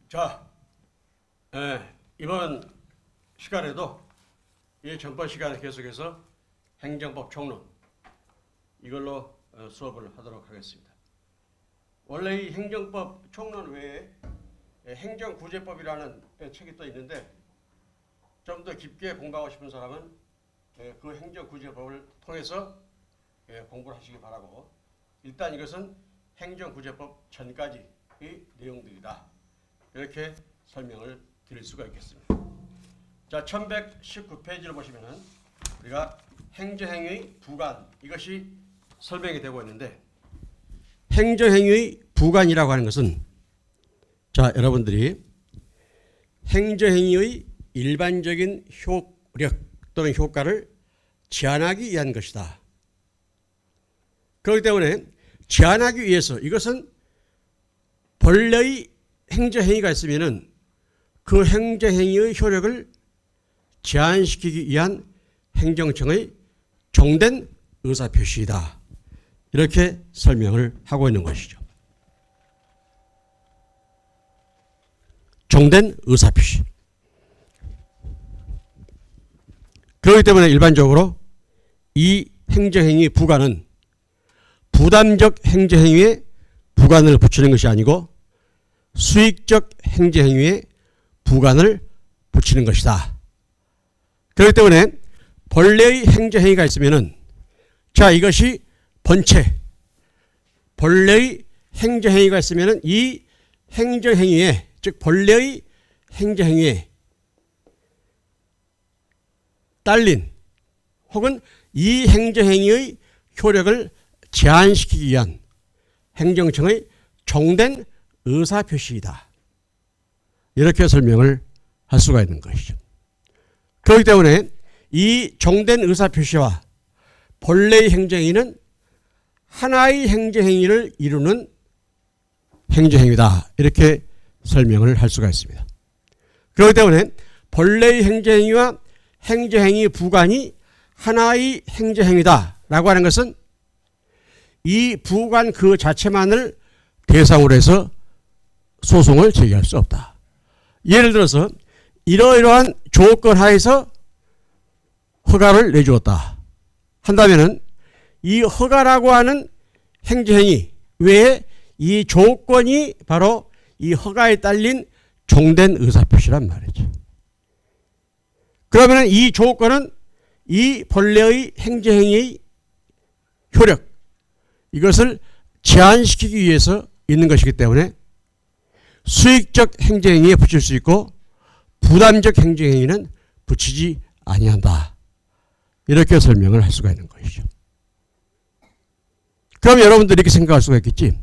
자, 이번 시간에도 이 전번 시간에 계속해서 행정법 총론 이걸로 수업을 하도록 하겠습니다. 원래 이 행정법 총론 외에 행정구제법이라는 책이 또 있는데 좀 더 깊게 공부하고 싶은 사람은 그 행정구제법을 통해서 공부를 하시기 바라고, 일단 이것은 행정구제법 전까지의 내용들이다, 이렇게 설명을 드릴 수가 있겠습니다. 자, 1119페이지를 보시면은 우리가 행정행위의 부관, 이것이 설명이 되고 있는데, 행정행위의 부관이라고 하는 것은, 자, 여러분들이 행정행위의 일반적인 효력 또는 효과를 제한하기 위한 것이다. 그렇기 때문에 제한하기 위해서, 이것은 본래의 행정행위가 있으면은 그 행정행위의 효력을 제한시키기 위한 행정청의 종된 의사표시이다, 이렇게 설명을 하고 있는 것이죠. 종된 의사표시. 그렇기 때문에 일반적으로 이 행정행위 부관은 부담적 행정행위에 부관을 붙이는 것이 아니고 수익적 행정행위에 부관을 붙이는 것이다. 그렇기 때문에 본래의 행정행위가 있으면은, 자, 이것이 본체, 본래의 행정행위가 있으면은 이 행정행위에, 즉 본래의 행정행위에 딸린 혹은 이 행정행위의 효력을 제한시키기 위한 행정청의 종된 의사표시이다, 이렇게 설명을 할 수가 있는 것이죠. 그렇기 때문에 이 종된 의사표시와 본래의 행정행위는 하나의 행정행위를 이루는 행정행위다, 이렇게 설명을 할 수가 있습니다. 그렇기 때문에 본래의 행정행위와 행정행위 부관이 하나의 행정행위다라고 하는 것은 이 부관 그 자체만을 대상으로 해서 소송을 제기할 수 없다. 예를 들어서 이러이러한 조건 하에서 허가를 내주었다 한다면은 이 허가라고 하는 행정행위 외에 이 조건이 바로 이 허가에 딸린 종된 의사표시란 말이죠. 그러면 이 조건은 이 본래의 행정행위의 효력, 이것을 제한시키기 위해서 있는 것이기 때문에 수익적 행정행위에 붙일 수 있고 부담적 행정행위는 붙이지 아니한다, 이렇게 설명을 할 수가 있는 것이죠. 그럼 여러분들이 이렇게 생각할 수가 있겠지.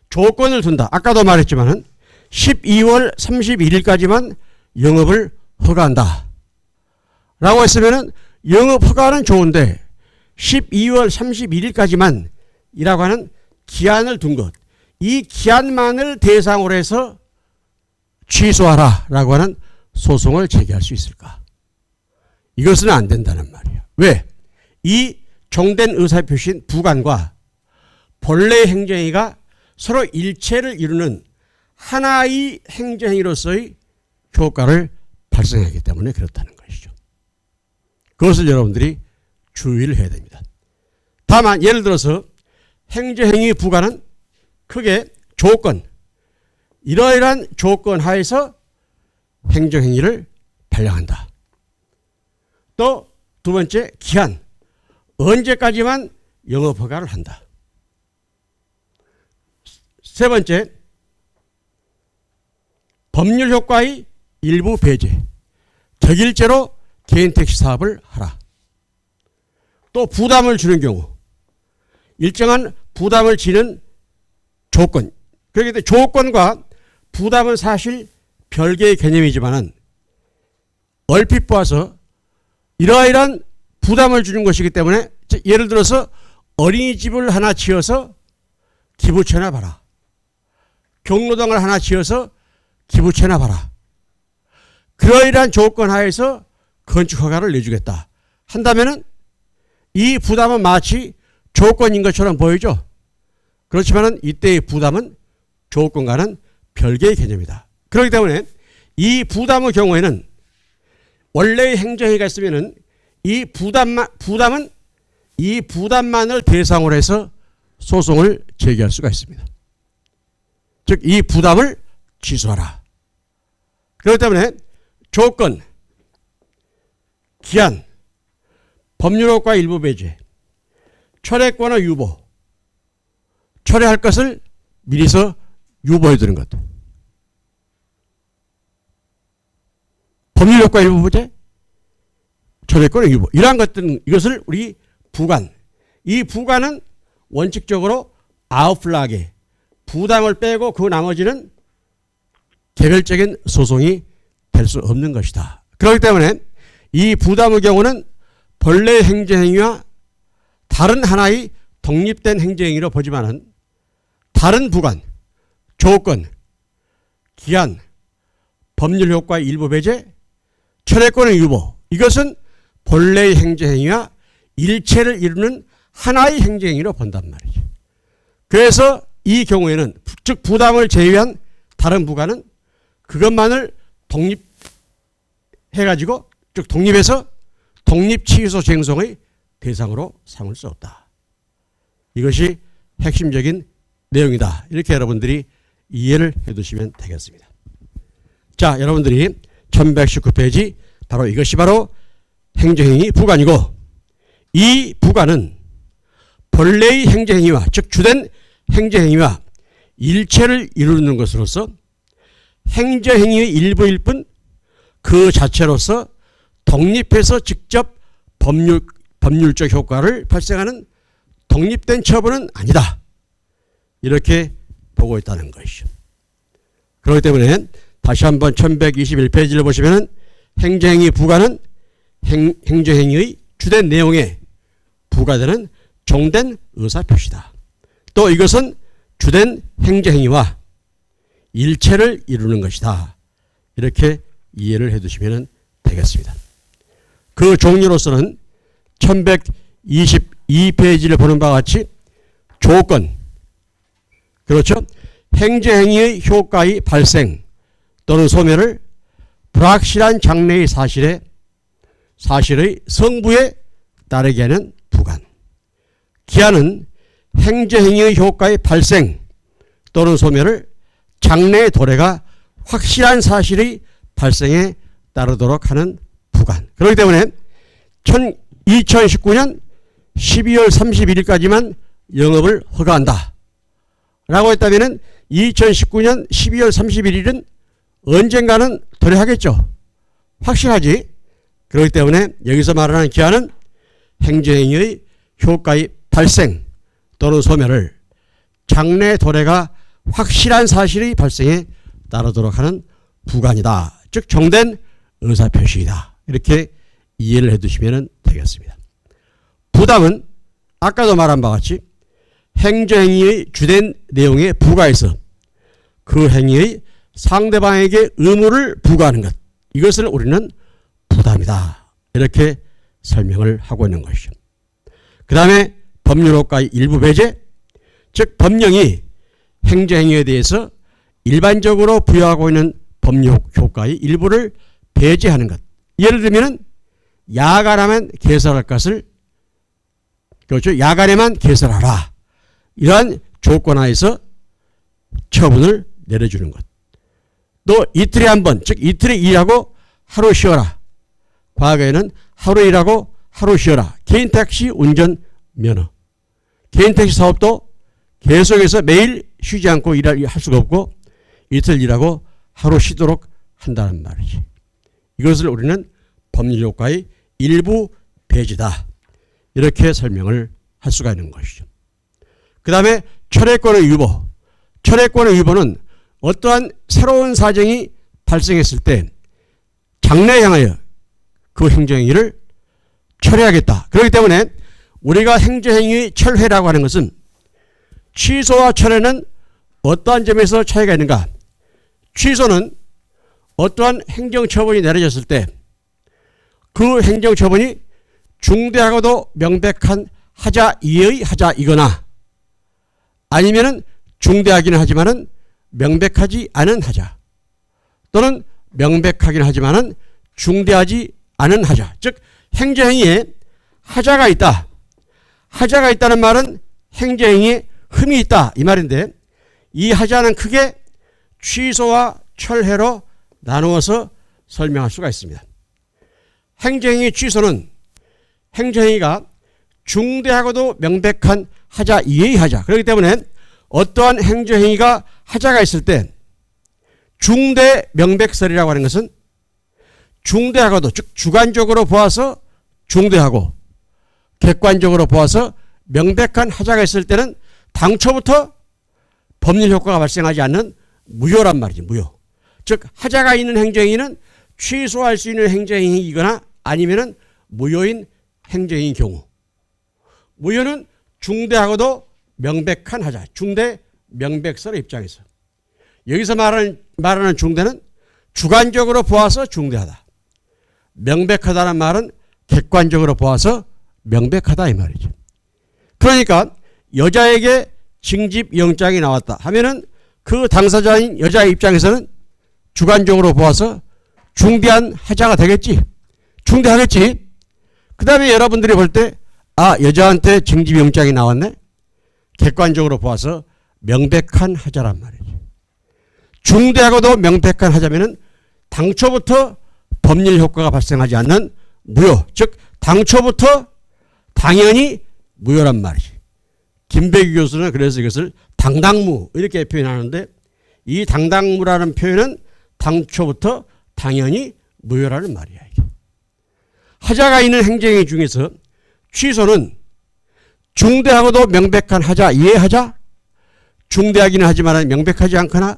조건을 둔다. 아까도 말했지만은 12월 31일까지만 영업을 허가한다 라고 했으면은 영업 허가는 좋은데 12월 31일까지만 이라고 하는 기한을 둔 것, 이 기한만을 대상으로 해서 취소하라 라고 하는 소송을 제기할 수 있을까? 이것은 안 된다는 말이에요. 왜? 이 종된 의사표시인 부관과 본래의 행정행위가 서로 일체를 이루는 하나의 행정행위로서의 효과를 발생하기 때문에 그렇다는 것이죠. 그것을 여러분들이 주의를 해야 됩니다. 다만 예를 들어서 행정행위 부관은 크게 조건, 이러이러한 조건 하에서 행정행위를 발령한다. 또 두 번째, 기한, 언제까지만 영업허가를 한다. 세 번째, 법률 효과의 일부 배제, 격일제로 개인택시 사업을 하라. 또 부담을 주는 경우, 일정한 부담을 지는 조건, 그렇기 때문에 조건과 부담은 사실 별개의 개념이지만은 얼핏 보아서 이러이러한 부담을 주는 것이기 때문에, 예를 들어서 어린이집을 하나 지어서 기부채나 봐라, 경로당을 하나 지어서 기부채나 봐라, 그러이러한 조건 하에서 건축허가를 내주겠다 한다면은 이 부담은 마치 조건인 것처럼 보이죠. 그렇지만은 이때의 부담은 조건과는 별개의 개념이다. 그렇기 때문에 이 부담의 경우에는 원래의 행정행위가 있으면은 이 부담은 이 부담만을 대상으로 해서 소송을 제기할 수가 있습니다. 즉, 이 부담을 취소하라. 그렇기 때문에 조건, 기한, 법률효과 일부 배제, 철회권의 유보, 철회할 것을 미리서 유보해 두는 것. 법률효과 일부 배제, 철회권의 유보. 이러한 것들은 이것을 우리 부관. 이 부관은 원칙적으로 아웃플라게 부담을 빼고 그 나머지는 개별적인 소송이 될 수 없는 것이다. 그렇기 때문에 이 부담의 경우는 본래 행정행위와 다른 하나의 독립된 행정행위로 보지만은 다른 부관, 조건, 기한, 법률효과 일부 배제, 철회권의 유보, 이것은 본래의 행정행위와 일체를 이루는 하나의 행정행위로 본단 말이죠. 그래서 이 경우에는 즉 부담을 제외한 다른 부관은 그것만을 독립해가지고 즉 독립해서 독립치유소 쟁송의 대상으로 삼을 수 없다. 이것이 핵심적인 내용이다. 이렇게 여러분들이 이해를 해두시면 되겠습니다. 자, 여러분들이 1119페이지 바로 이것이 바로 행정행위 부관이고 이 부관은 본래의 행정행위와 즉 주된 행정행위와 일체를 이루는 것으로서 행정행위의 일부일 뿐 그 자체로서 독립해서 직접 법률적 효과를 발생하는 독립된 처분은 아니다. 이렇게 보고 있다는 것이죠. 그렇기 때문에 다시 한번 1121페이지를 보시면 행정행위 부관은 행정행위의 주된 내용에 부과되는 종된 의사표시다. 또 이것은 주된 행정행위와 일체를 이루는 것이다. 이렇게 이해를 해두시면 되겠습니다. 그 종류로서는 1122페이지를 보는 바와 같이 조건, 그렇죠? 행정행위의 효과의 발생 또는 소멸을 불확실한 장래의 사실의 성부에 따르게 하는 부관. 기한은 행정행위의 효과의 발생 또는 소멸을 장래의 도래가 확실한 사실의 발생에 따르도록 하는 부관. 그렇기 때문에 2019년 12월 31일까지만 영업을 허가한다. 라고 했다면 2019년 12월 31일은 언젠가는 도래하겠죠. 확실하지. 그렇기 때문에 여기서 말하는 기한은 행정행위의 효과의 발생 또는 소멸을 장래 도래가 확실한 사실의 발생에 따르도록 하는 부관이다. 즉 종된 의사표시이다. 이렇게 이해를 해두시면 되겠습니다. 부담은 아까도 말한 바와 같이 행정행위의 주된 내용에 부과해서 그 행위의 상대방에게 의무를 부과하는 것. 이것을 우리는 부담이다. 이렇게 설명을 하고 있는 것이죠. 그 다음에 법률효과의 일부 배제, 즉 법령이 행정행위에 대해서 일반적으로 부여하고 있는 법률효과의 일부를 배제하는 것. 예를 들면 야간에만 개설할 것을, 그렇죠, 야간에만 개설하라. 이러한 조건하에서 처분을 내려주는 것. 또 이틀에 한 번, 즉 이틀에 일하고 하루 쉬어라. 과거에는 하루 일하고 하루 쉬어라. 개인 택시 운전 면허. 개인 택시 사업도 계속해서 매일 쉬지 않고 할 수가 없고 이틀 일하고 하루 쉬도록 한다는 말이지. 이것을 우리는 법률효과의 일부 배제다. 이렇게 설명을 할 수가 있는 것이죠. 그 다음에 철회권의 유보. 철회권의 유보는 어떠한 새로운 사정이 발생했을 때 장래에 향하여 그 행정행위를 철회하겠다. 그렇기 때문에 우리가 행정행위 철회라고 하는 것은 취소와 철회는 어떠한 점에서 차이가 있는가? 취소는 어떠한 행정처분이 내려졌을 때 그 행정처분이 중대하고도 명백한 하자 이의 하자이거나 아니면은 중대하기는 하지만은 명백하지 않은 하자 또는 명백하긴 하지만은 중대하지 않은 하자. 즉 행정행위에 하자가 있다. 하자가 있다는 말은 행정행위에 흠이 있다 이 말인데, 이 하자는 크게 취소와 철회로 나누어서 설명할 수가 있습니다. 행정행위 취소는 행정행위가 중대하고도 명백한 하자 이외의 하자. 그렇기 때문에 어떠한 행정행위가 하자가 있을 때 중대 명백설이라고 하는 것은 중대하고도, 즉 주관적으로 보아서 중대하고 객관적으로 보아서 명백한 하자가 있을 때는 당초부터 법률 효과가 발생하지 않는 무효란 말이지. 무효. 즉 하자가 있는 행정행위는 취소할 수 있는 행정행위이거나 아니면은 무효인 행정행위인 경우. 무효는 중대하고도 명백한 하자. 중대 명백설의 입장에서. 여기서 말하는 중대는 주관적으로 보아서 중대하다. 명백하다는 말은 객관적으로 보아서 명백하다 이 말이죠. 그러니까 여자에게 징집영장이 나왔다 하면은 그 당사자인 여자의 입장에서는 주관적으로 보아서 중대한 하자가 되겠지. 중대하겠지. 그 다음에 여러분들이 볼 때 여자한테 징집영장이 나왔네. 객관적으로 보아서 명백한 하자란 말이지. 중대하고도 명백한 하자면은 당초부터 법률 효과가 발생하지 않는 무효. 즉 당초부터 당연히 무효란 말이지. 김백유 교수는 그래서 이것을 당당무 이렇게 표현하는데, 이 당당무라는 표현은 당초부터 당연히 무효라는 말이야. 이게. 하자가 있는 행정행위 중에서 취소는 중대하고도 명백한 하자 이외의 하자, 중대하기는 하지만 명백하지 않거나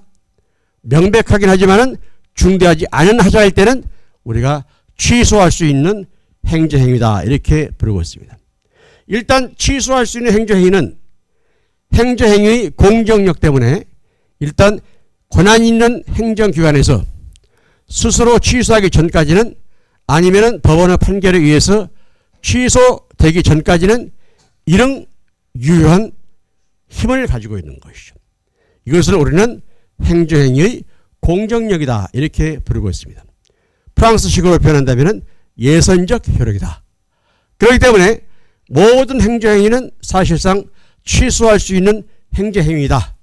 명백하긴 하지만 중대하지 않은 하자일 때는 우리가 취소할 수 있는 행정행위다 이렇게 부르고 있습니다. 일단 취소할 수 있는 행정행위는 행정행위의 공정력 때문에 일단 권한 있는 행정기관에서 스스로 취소하기 전까지는, 아니면 법원의 판결에 의해서 취소되기 전까지는 이런 유효한 힘을 가지고 있는 것이죠. 이것을 우리는 행정행위의 공정력이다 이렇게 부르고 있습니다. 프랑스식으로 표현한다면 예선적 효력이다. 그렇기 때문에 모든 행정행위는 사실상 취소할 수 있는 행정행위이다.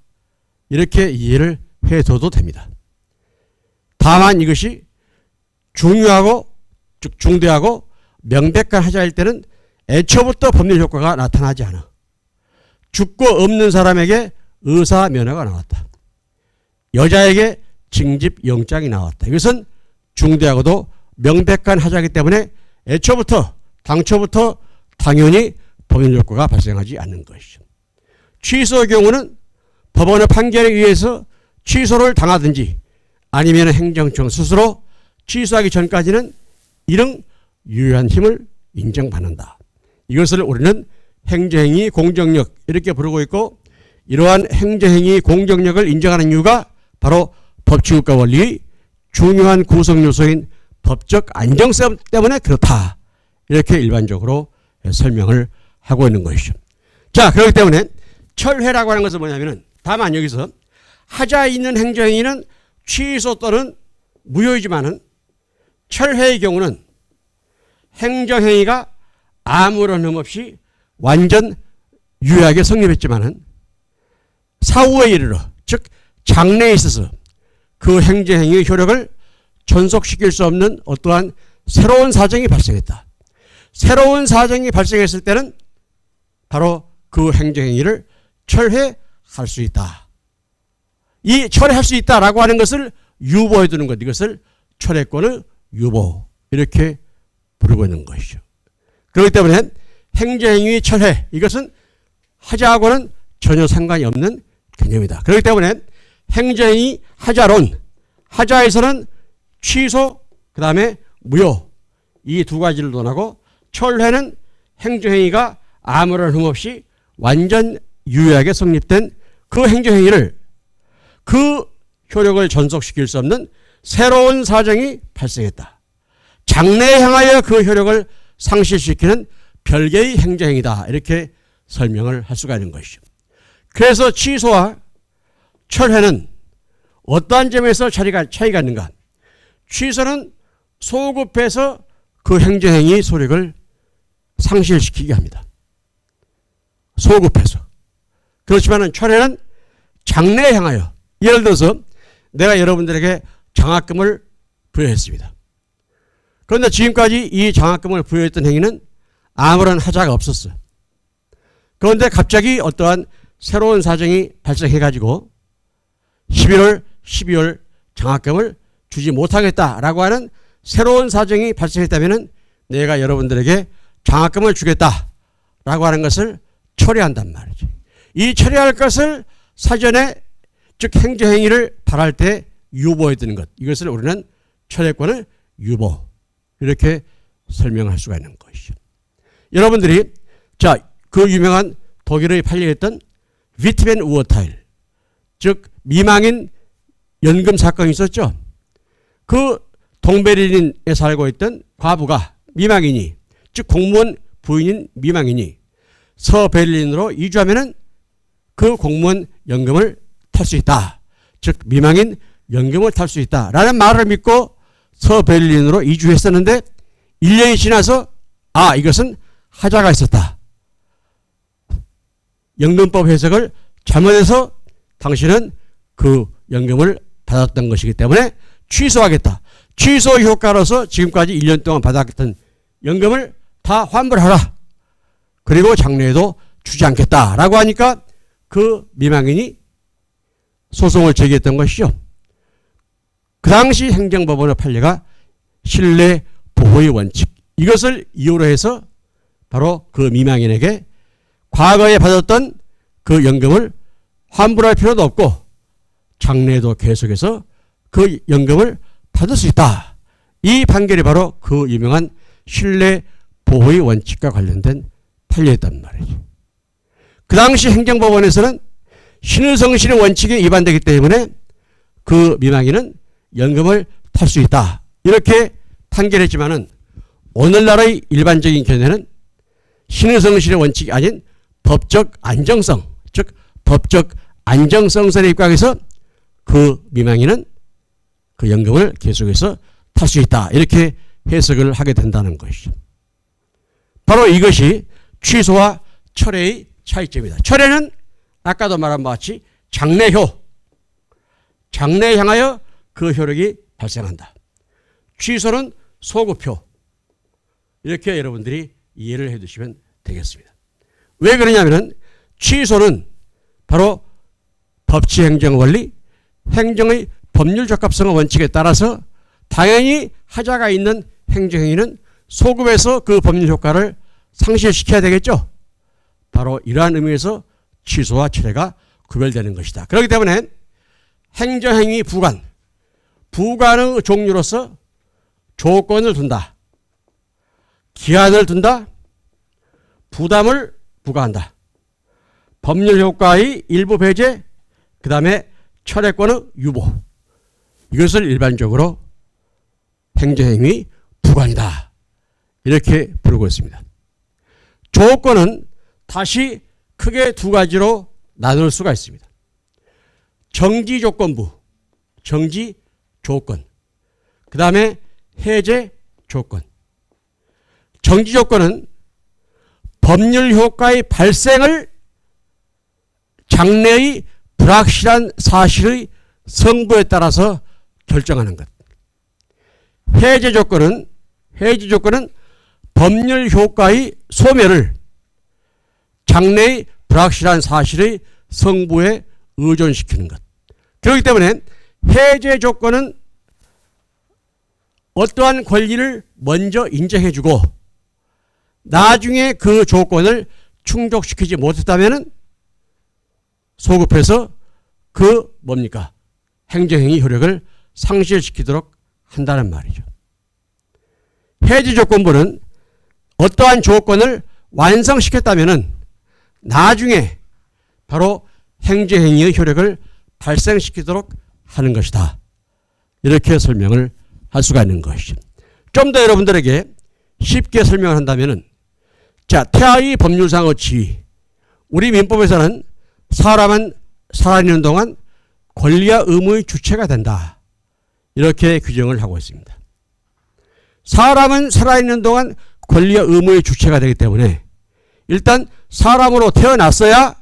이렇게 이해를 해둬도 됩니다. 다만 이것이 중요하고, 즉 중대하고 명백한 하자일 때는 애초부터 법률 효과가 나타나지 않아. 죽고 없는 사람에게 의사면허가 나왔다. 여자에게 징집영장이 나왔다. 이것은 중대하고도 명백한 하자이기 때문에 애초부터 당초부터 당연히 법률 효과가 발생하지 않는 것이죠. 취소의 경우는 법원의 판결에 의해서 취소를 당하든지 아니면 행정청 스스로 취소하기 전까지는 이런 유효한 힘을 인정받는다. 이것을 우리는 행정행위 공정력 이렇게 부르고 있고, 이러한 행정행위 공정력을 인정하는 이유가 바로 법치국가 원리의 중요한 구성 요소인 법적 안정성 때문에 그렇다. 이렇게 일반적으로 설명을 하고 있는 것이죠. 자, 그렇기 때문에 철회라고 하는 것은 뭐냐면은, 다만 여기서 하자 있는 행정행위는 취소 또는 무효이지만은 철회의 경우는 행정행위가 아무런 흠 없이 완전 유효하게 성립했지만은 사후에 이르러, 즉 장래에 있어서 그 행정행위의 효력을 전속시킬 수 없는 어떠한 새로운 사정이 발생했다. 새로운 사정이 발생했을 때는 바로 그 행정행위를 철회할 수 있다. 이 철회할 수 있다라고 하는 것을 유보해 두는 것, 이것을 철회권의 유보 이렇게 부르고 있는 것이죠. 그렇기 때문에 행정행위 철회, 이것은 하자하고는 전혀 상관이 없는 개념이다. 그렇기 때문에 행정행위 하자론, 하자에서는 취소, 그 다음에 무효, 이 두 가지를 논하고, 철회는 행정행위가 아무런 흠 없이 완전 유효하게 성립된 그 행정행위를, 그 효력을 전속시킬 수 없는 새로운 사정이 발생했다. 장래에 향하여 그 효력을 상실시키는 별개의 행정행위다. 이렇게 설명을 할 수가 있는 것이죠. 그래서 취소와 철회는 어떠한 점에서 차이가 있는가? 취소는 소급해서 그 행정행위 소력을 상실시키게 합니다. 소급해서. 그렇지만 철회는 장래에 향하여, 예를 들어서 내가 여러분들에게 장학금을 부여했습니다. 그런데 지금까지 이 장학금을 부여했던 행위는 아무런 하자가 없었어요. 그런데 갑자기 어떠한 새로운 사정이 발생해가지고 11월, 12월 장학금을 주지 못하겠다라고 하는 새로운 사정이 발생했다면 내가 여러분들에게 장학금을 주겠다라고 하는 것을 처리한단 말이죠. 이 처리할 것을 사전에, 즉 행정행위를 발할 때 유보해 두는 것, 이것을 우리는 철회권을 유보, 이렇게 설명할 수가 있는 것이죠. 여러분들이 그 유명한 독일의 판례였던 위트벤 우어타일, 즉 미망인 연금 사건이 있었죠. 그 동베를린에 살고 있던 과부가, 미망인이, 즉 공무원 부인인 미망인이 서베를린으로 이주하면은 그 공무원 연금을 탈 수 있다. 즉 미망인 연금을 탈 수 있다라는 말을 믿고 서베를린으로 이주했었는데 1년이 지나서 이것은 하자가 있었다. 연금법 해석을 잘못해서 당신은 그 연금을 받았던 것이기 때문에 취소하겠다. 취소 효과로서 지금까지 1년 동안 받았던 연금을 다 환불하라. 그리고 장래에도 주지 않겠다라고 하니까 그 미망인이 소송을 제기했던 것이죠. 그 당시 행정법원의 판례가 신뢰 보호의 원칙, 이것을 이유로 해서 바로 그 미망인에게 과거에 받았던 그 연금을 환불할 필요도 없고 장래에도 계속해서 그 연금을 받을 수 있다. 이 판결이 바로 그 유명한 신뢰 보호의 원칙과 관련된 판례였단 말이죠. 그 당시 행정법원에서는 신의성신의 원칙에 위반되기 때문에 그 미망인은 연금을 탈 수 있다. 이렇게 판결했지만은 오늘날의 일반적인 견해는 신의성신의 원칙이 아닌 법적 안정성, 즉 법적 안정성선에 입각해서 그 미망인은 그 연금을 계속해서 탈 수 있다. 이렇게 해석을 하게 된다는 것이죠. 바로 이것이 취소와 철회의 차이점이다. 철회는 아까도 말한 바와 같이 장래효, 장래에 향하여 그 효력이 발생한다. 취소는 소급효. 이렇게 여러분들이 이해를 해 두시면 되겠습니다. 왜 그러냐면 취소는 바로 법치행정원리, 행정의 법률 적합성의 원칙에 따라서 당연히 하자가 있는 행정행위는 소급해서 그 법률 효과를 상실시켜야 되겠죠. 바로 이러한 의미에서 취소와 철회가 구별되는 것이다. 그렇기 때문에 행정행위 부관, 부관의 종류로서 조건을 둔다, 기한을 둔다, 부담을 부과한다, 법률 효과의 일부 배제, 그 다음에 철회권의 유보, 이것을 일반적으로 행정행위 부관이다. 이렇게 부르고 있습니다. 조건은 다시 크게 두 가지로 나눌 수가 있습니다. 정지조건부, 정지 조건, 그 다음에 해제 조건. 정지조건은 법률 효과의 발생을 장래의 불확실한 사실의 성부에 따라서 결정하는 것. 해제 조건은 법률 효과의 소멸을 장래의 불확실한 사실의 성부에 의존시키는 것. 그렇기 때문에 해제 조건은 어떠한 권리를 먼저 인정해주고 나중에 그 조건을 충족시키지 못했다면 소급해서 그 뭡니까? 행정행위 효력을 상실시키도록 한다는 말이죠. 해제 조건부는 어떠한 조건을 완성시켰다면 나중에 바로 행정행위의 효력을 발생시키도록 하는 것이다. 이렇게 설명을 할 수가 있는 것이죠. 좀 더 여러분들에게 쉽게 설명을 한다면 태아의 법률상의 지위, 우리 민법에서는 사람은 살아있는 동안 권리와 의무의 주체가 된다. 이렇게 규정을 하고 있습니다. 사람은 살아있는 동안 권리와 의무의 주체가 되기 때문에 일단 사람으로 태어났어야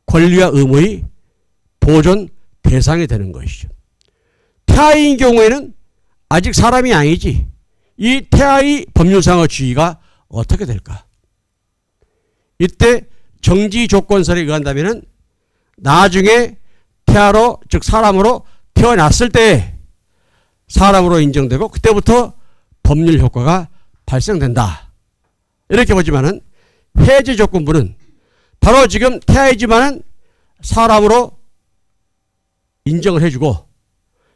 권리와 의무의 보존 대상이 되는 것이죠. 태아인 경우에는 아직 사람이 아니지. 이 태아의 법률상의 지위가 어떻게 될까? 이때 정지 조건설에 의한다면 나중에 태아로, 즉 사람으로 태어났을 때 사람으로 인정되고 그때부터 법률 효과가 발생된다. 이렇게 보지만은 해제 조건부는 바로 지금 태아이지만은 사람으로 인정을 해주고,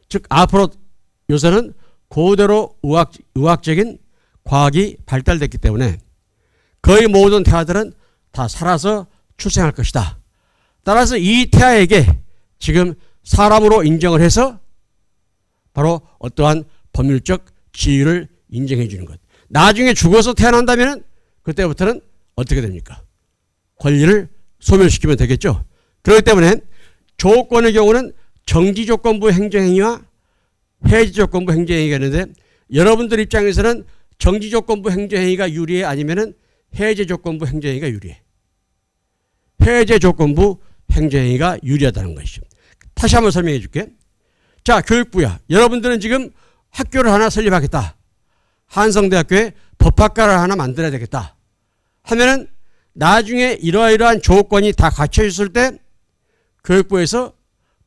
즉 앞으로 요새는 그대로 의학적인 과학이 발달됐기 때문에 거의 모든 태아들은 다 살아서 출생할 것이다. 따라서 이 태아에게 지금 사람으로 인정을 해서 바로 어떠한 법률적 지위를 인정해 주는 것. 나중에 죽어서 태어난다면 그때부터는 어떻게 됩니까? 권리를 소멸시키면 되겠죠. 그렇기 때문에 조건의 경우는 정지조건부 행정행위와 해지조건부 행정행위가 있는데 여러분들 입장에서는 정지조건부 행정행위가 유리해 아니면은 해제조건부 행정행위가 유리해? 해제조건부 행정행위가 유리하다는 것이죠. 다시 한번 설명해 줄게. 자, 교육부야. 여러분들은 지금 학교를 하나 설립하겠다. 한성대학교에 법학과를 하나 만들어야 되겠다. 하면은 나중에 이러이러한 조건이 다 갖춰 있을 때 교육부에서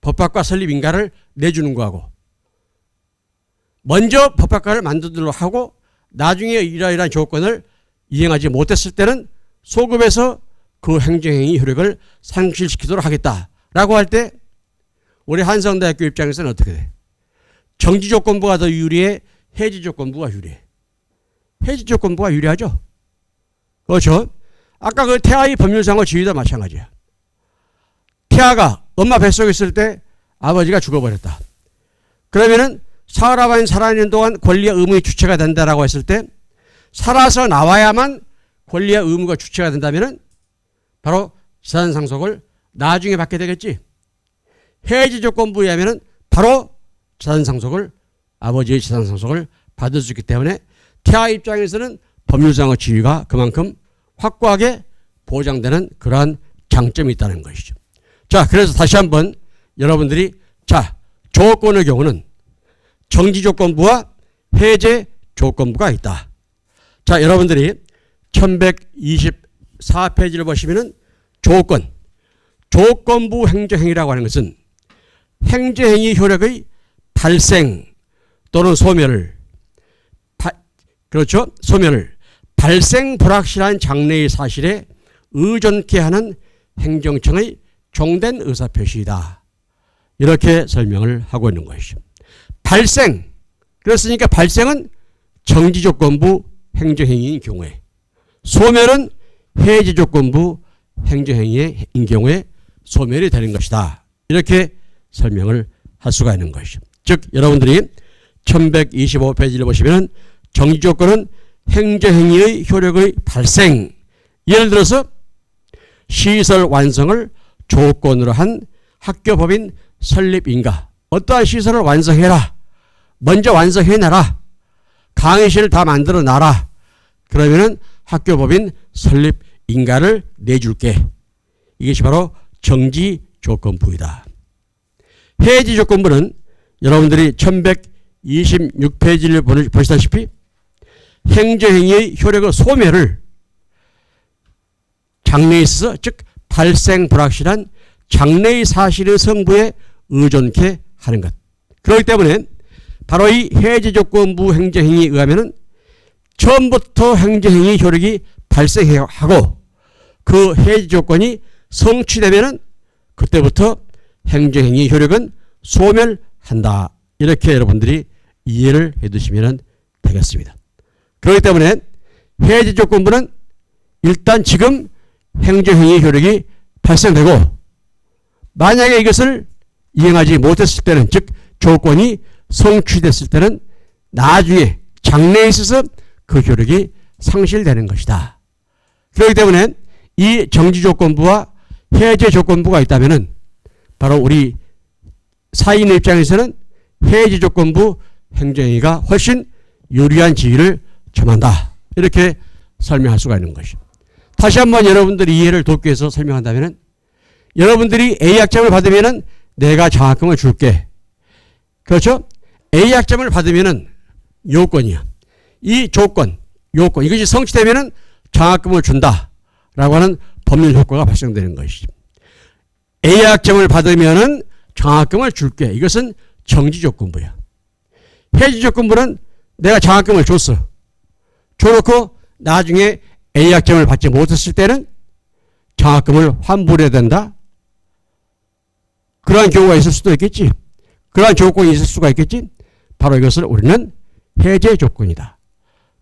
법학과 설립 인가를 내주는 거하고, 먼저 법학과를 만들도록 하고 나중에 이러이러한 조건을 이행하지 못했을 때는 소급해서 그 행정행위 효력을 상실시키도록 하겠다라고 할 때 우리 한성대학교 입장에서는 어떻게 돼? 정지조건부가 더 유리해? 해지조건부가 유리해? 해지조건부가 유리하죠. 그렇죠. 아까 그 태아의 법률상의 지위도 마찬가지야. 태아가 엄마 뱃속에 있을 때 아버지가 죽어버렸다. 그러면은 사람은 살아있는 동안 권리와 의무의 주체가 된다라고 했을 때 살아서 나와야만 권리와 의무가 주체가 된다면은 바로 재산상속을 나중에 받게 되겠지. 해지조건부에 하면은 바로 재산상속을, 아버지의 재산상속을 받을 수 있기 때문에 태아 입장에서는 법률상의 지위가 그만큼 확고하게 보장되는 그러한 장점이 있다는 것이죠. 자, 그래서 다시 한번 여러분들이, 자, 조건의 경우는 정지조건부와 해제조건부가 있다. 자, 여러분들이 1124페이지를 보시면은 조건부 행정행위라고 하는 것은 행정행위 효력의 발생 또는 소멸을, 그렇죠? 소멸을 발생 불확실한 장래의 사실에 의존케 하는 행정청의 종된 의사표시이다. 이렇게 설명을 하고 있는 것이죠. 발생, 그랬으니까 발생은 정지조건부 행정행위인 경우에, 소멸은 해지조건부 행정행위인 경우에 소멸이 되는 것이다. 이렇게 설명을 할 수가 있는 것이죠. 즉 여러분들이 1125페이지를 보시면 정지조건은 행정행위의 효력의 발생, 예를 들어서 시설 완성을 조건으로 한 학교법인 설립인가, 어떠한 시설을 완성해라, 먼저 완성해놔라, 강의실을 다 만들어 놔라, 그러면은 학교법인 설립인가를 내줄게. 이것이 바로 정지조건부이다. 해지조건부는 여러분들이 1126페이지를 보시다시피 행정행위의 효력의 소멸을 장래에 있어서, 즉 발생 불확실한 장래의 사실의 성부에 의존케 하는 것. 그렇기 때문에 바로 이 해제조건부 행정행위에 의하면 처음부터 행정행위 효력이 발생하고 그 해제조건이 성취되면 그때부터 행정행위 효력은 소멸한다. 이렇게 여러분들이 이해를 해두시면 되겠습니다. 그렇기 때문에 해제조건부는 일단 지금 행정행위 효력이 발생되고, 만약에 이것을 이행하지 못했을 때는, 즉 조건이 성취됐을 때는 나중에 장래에 있어서 그 효력이 상실되는 것이다. 그렇기 때문에 이 정지조건부와 해제조건부가 있다면 바로 우리 사인 입장에서는 해지 조건부 행정행위가 훨씬 유리한 지위를 점한다. 이렇게 설명할 수가 있는 것이죠. 다시 한번 여러분들이 이해를 돕기 위해서 설명한다면 여러분들이 A학점을 받으면 내가 장학금을 줄게. 그렇죠? A학점을 받으면 요건이야. 이 조건, 요건 이것이 성취되면 장학금을 준다. 라고 하는 법률 효과가 발생되는 것이죠. A학점을 받으면 장학금을 줄게. 이것은 정지조건부야. 해지조건부는 내가 장학금을 줬어. 줘놓고 나중에 A학점을 받지 못했을 때는 장학금을 환불해야 된다. 그러한 경우가 있을 수도 있겠지. 그러한 조건이 있을 수가 있겠지. 바로 이것을 우리는 해제 조건이다.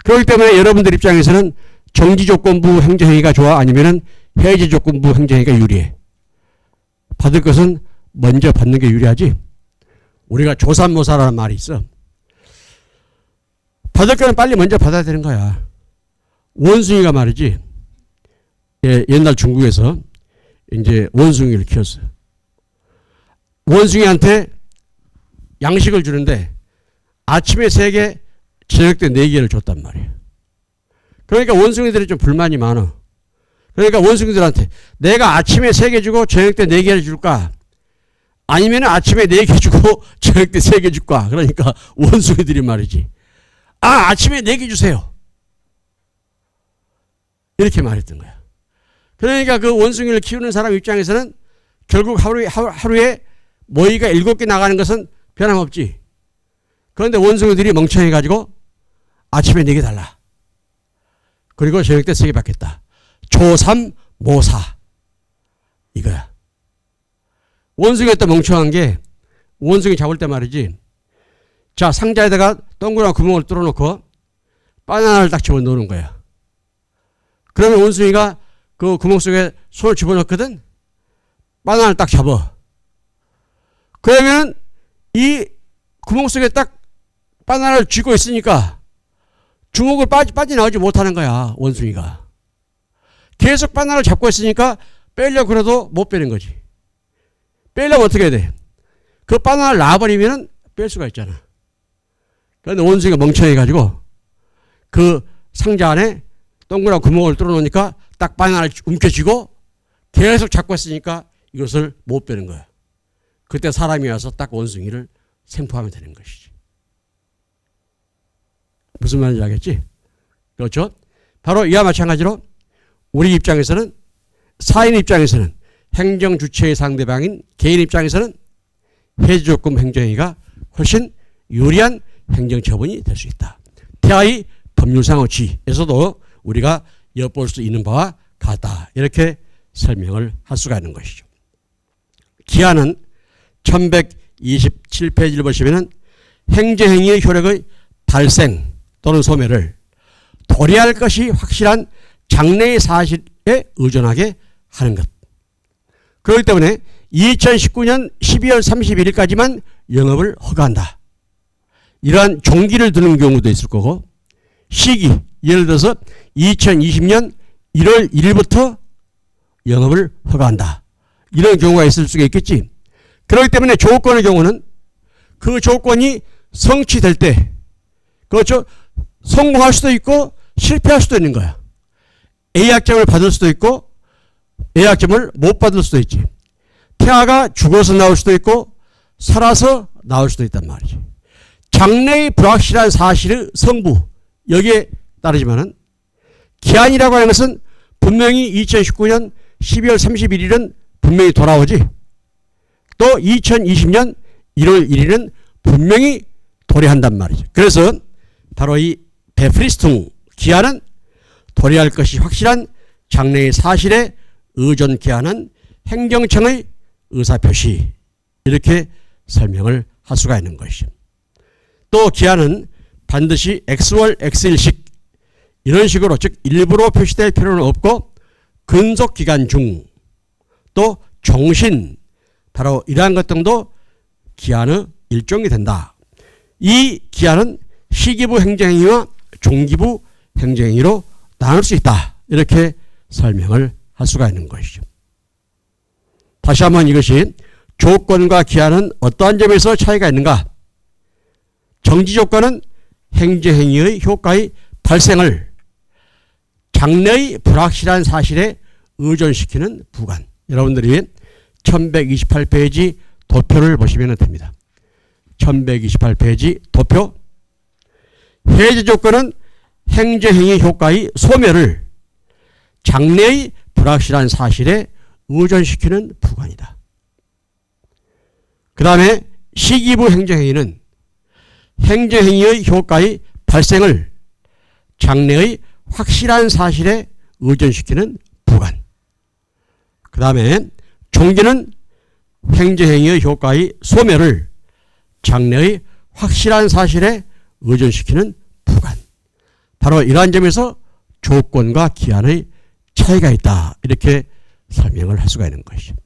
그렇기 때문에 여러분들 입장에서는 정지조건부 행정행위가 좋아? 아니면 해제조건부 행정행위가 유리해? 받을 것은 먼저 받는 게 유리하지. 우리가 조삼모사라는 말이 있어. 받을 거는 빨리 먼저 받아야 되는 거야. 원숭이가 말이지. 예, 옛날 중국에서 이제 원숭이를 키웠어. 원숭이한테 양식을 주는데 아침에 3개, 저녁 때 4개를 줬단 말이야. 그러니까 원숭이들이 좀 불만이 많아. 그러니까 원숭이들한테 내가 아침에 3개 주고 저녁 때 4개를 줄까? 아니면 아침에 4개 주고 저녁 때 3개 줄까? 그러니까 원숭이들이 말이지. 아침에 4개 주세요. 이렇게 말했던 거야. 그러니까 그 원숭이를 키우는 사람 입장에서는 결국 하루에 모이가 7개 나가는 것은 변함없지. 그런데 원숭이들이 멍청해가지고 아침에 4개 달라. 그리고 저녁 때 3개 받겠다. 조삼모사. 이거야. 원숭이가 또 멍청한 게 원숭이 잡을 때 말이지. 자, 상자에다가 동그란 구멍을 뚫어놓고 바나나를 딱 집어넣는 거야. 그러면 원숭이가 그 구멍 속에 손을 집어넣거든. 바나나를 딱 잡아. 그러면 이 구멍 속에 딱 바나나를 쥐고 있으니까 주먹을 빠져나오지 못하는 거야. 원숭이가. 계속 바나나를 잡고 있으니까 빼려고 그래도 못 빼는 거지. 빼려면 어떻게 해야 돼? 그 바나나를 놔버리면 뺄 수가 있잖아. 그런데 원숭이가 멍청해가지고 그 상자 안에 동그란 구멍을 뚫어놓으니까 딱 바나나를 움켜쥐고 계속 잡고 있으니까 이것을 못 빼는 거야. 그때 사람이 와서 딱 원숭이를 생포하면 되는 것이지. 무슨 말인지 알겠지? 그렇죠? 바로 이와 마찬가지로 우리 입장에서는, 사인 입장에서는, 행정 주체의 상대방인 개인 입장에서는 해지조건 행정행위가 훨씬 유리한 행정처분이 될 수 있다. 태하의 법률상의 지에서도 우리가 엿볼 수 있는 바와 같다. 이렇게 설명을 할 수가 있는 것이죠. 기한은 1127페이지를 보시면 행정행위의 효력의 발생 또는 소멸을 도래할 것이 확실한 장래의 사실에 의존하게 하는 것. 그렇기 때문에 2019년 12월 31일까지만 영업을 허가한다. 이러한 종기를 두는 경우도 있을 거고, 시기, 예를 들어서 2020년 1월 1일부터 영업을 허가한다. 이런 경우가 있을 수가 있겠지. 그렇기 때문에 조건의 경우는 그 조건이 성취될 때, 그렇죠? 성공할 수도 있고 실패할 수도 있는 거야. A학점을 받을 수도 있고 A학점을 못 받을 수도 있지. 태아가 죽어서 나올 수도 있고 살아서 나올 수도 있단 말이지. 장래의 불확실한 사실의 성부, 여기에 따르지만은 기한이라고 하는 것은 분명히 2019년 12월 31일은 분명히 돌아오지. 또 2020년 1월 1일은 분명히 도래한단 말이죠. 그래서 바로 이 베프리스퉁 기한은 도래할 것이 확실한 장래의 사실에 의존케 하는 행정청의 의사표시, 이렇게 설명을 할 수가 있는 것이죠. 또 기한은 반드시 X월 X일씩 이런 식으로, 즉 일부러 표시될 필요는 없고 근속기간 중, 또 종신, 바로 이러한 것 등도 기한의 일종이 된다. 이 기한은 시기부 행정행위와 종기부 행정행위로 나눌 수 있다. 이렇게 설명을 할 수가 있는 것이죠. 다시 한번 이것이 조건과 기한은 어떠한 점에서 차이가 있는가? 정지 조건은 행정행위의 효과의 발생을 장래의 불확실한 사실에 의존시키는 부관. 여러분들이 1128페이지 도표를 보시면 됩니다. 1128페이지 도표. 해제 조건은 행정행위 효과의 소멸을 장래의 불확실한 사실에 의존시키는 부관이다. 그 다음에 시기부 행정행위는 행정행위의 효과의 발생을 장래의 확실한 사실에 의존시키는 부관. 그 다음에 종기는 행정행위의 효과의 소멸을 장래의 확실한 사실에 의존시키는 부관. 바로 이러한 점에서 조건과 기한의 차이가 있다. 이렇게 설명을 할 수가 있는 것이죠.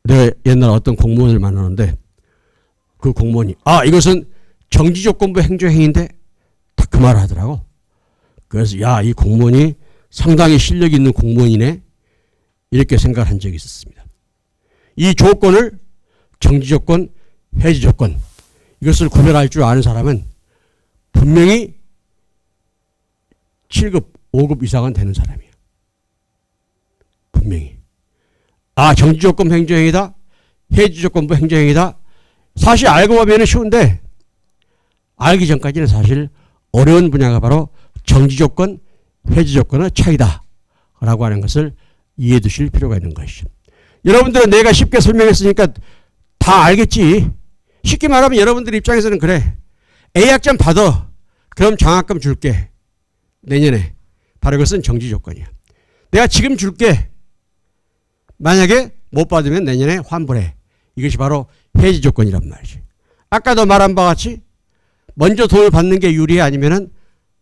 내가 옛날 어떤 공무원을 만나는데 그 공무원이 이것은 정지조건부 행정행위인데 딱 그 말을 하더라고. 그래서 이 공무원이 상당히 실력이 있는 공무원이네 이렇게 생각을 한 적이 있었습니다. 이 조건을 정지조건, 해지조건 이것을 구별할 줄 아는 사람은 분명히 7급, 5급 이상은 되는 사람이에요. 분명히. 정지조건부 행정행위다. 해지조건부 행정행위다. 사실 알고 보면 쉬운데 알기 전까지는 사실 어려운 분야가 바로 정지조건, 해지조건의 차이다. 라고 하는 것을 이해해 두실 필요가 있는 것이죠. 여러분들은 내가 쉽게 설명했으니까 다 알겠지. 쉽게 말하면 여러분들 입장에서는 그래. A학점 받아. 그럼 장학금 줄게. 내년에. 바로 그것은 정지조건이야. 내가 지금 줄게. 만약에 못 받으면 내년에 환불해. 이것이 바로 해지조건이란 말이지. 아까도 말한 바와 같이 먼저 돈을 받는 게 유리해 아니면은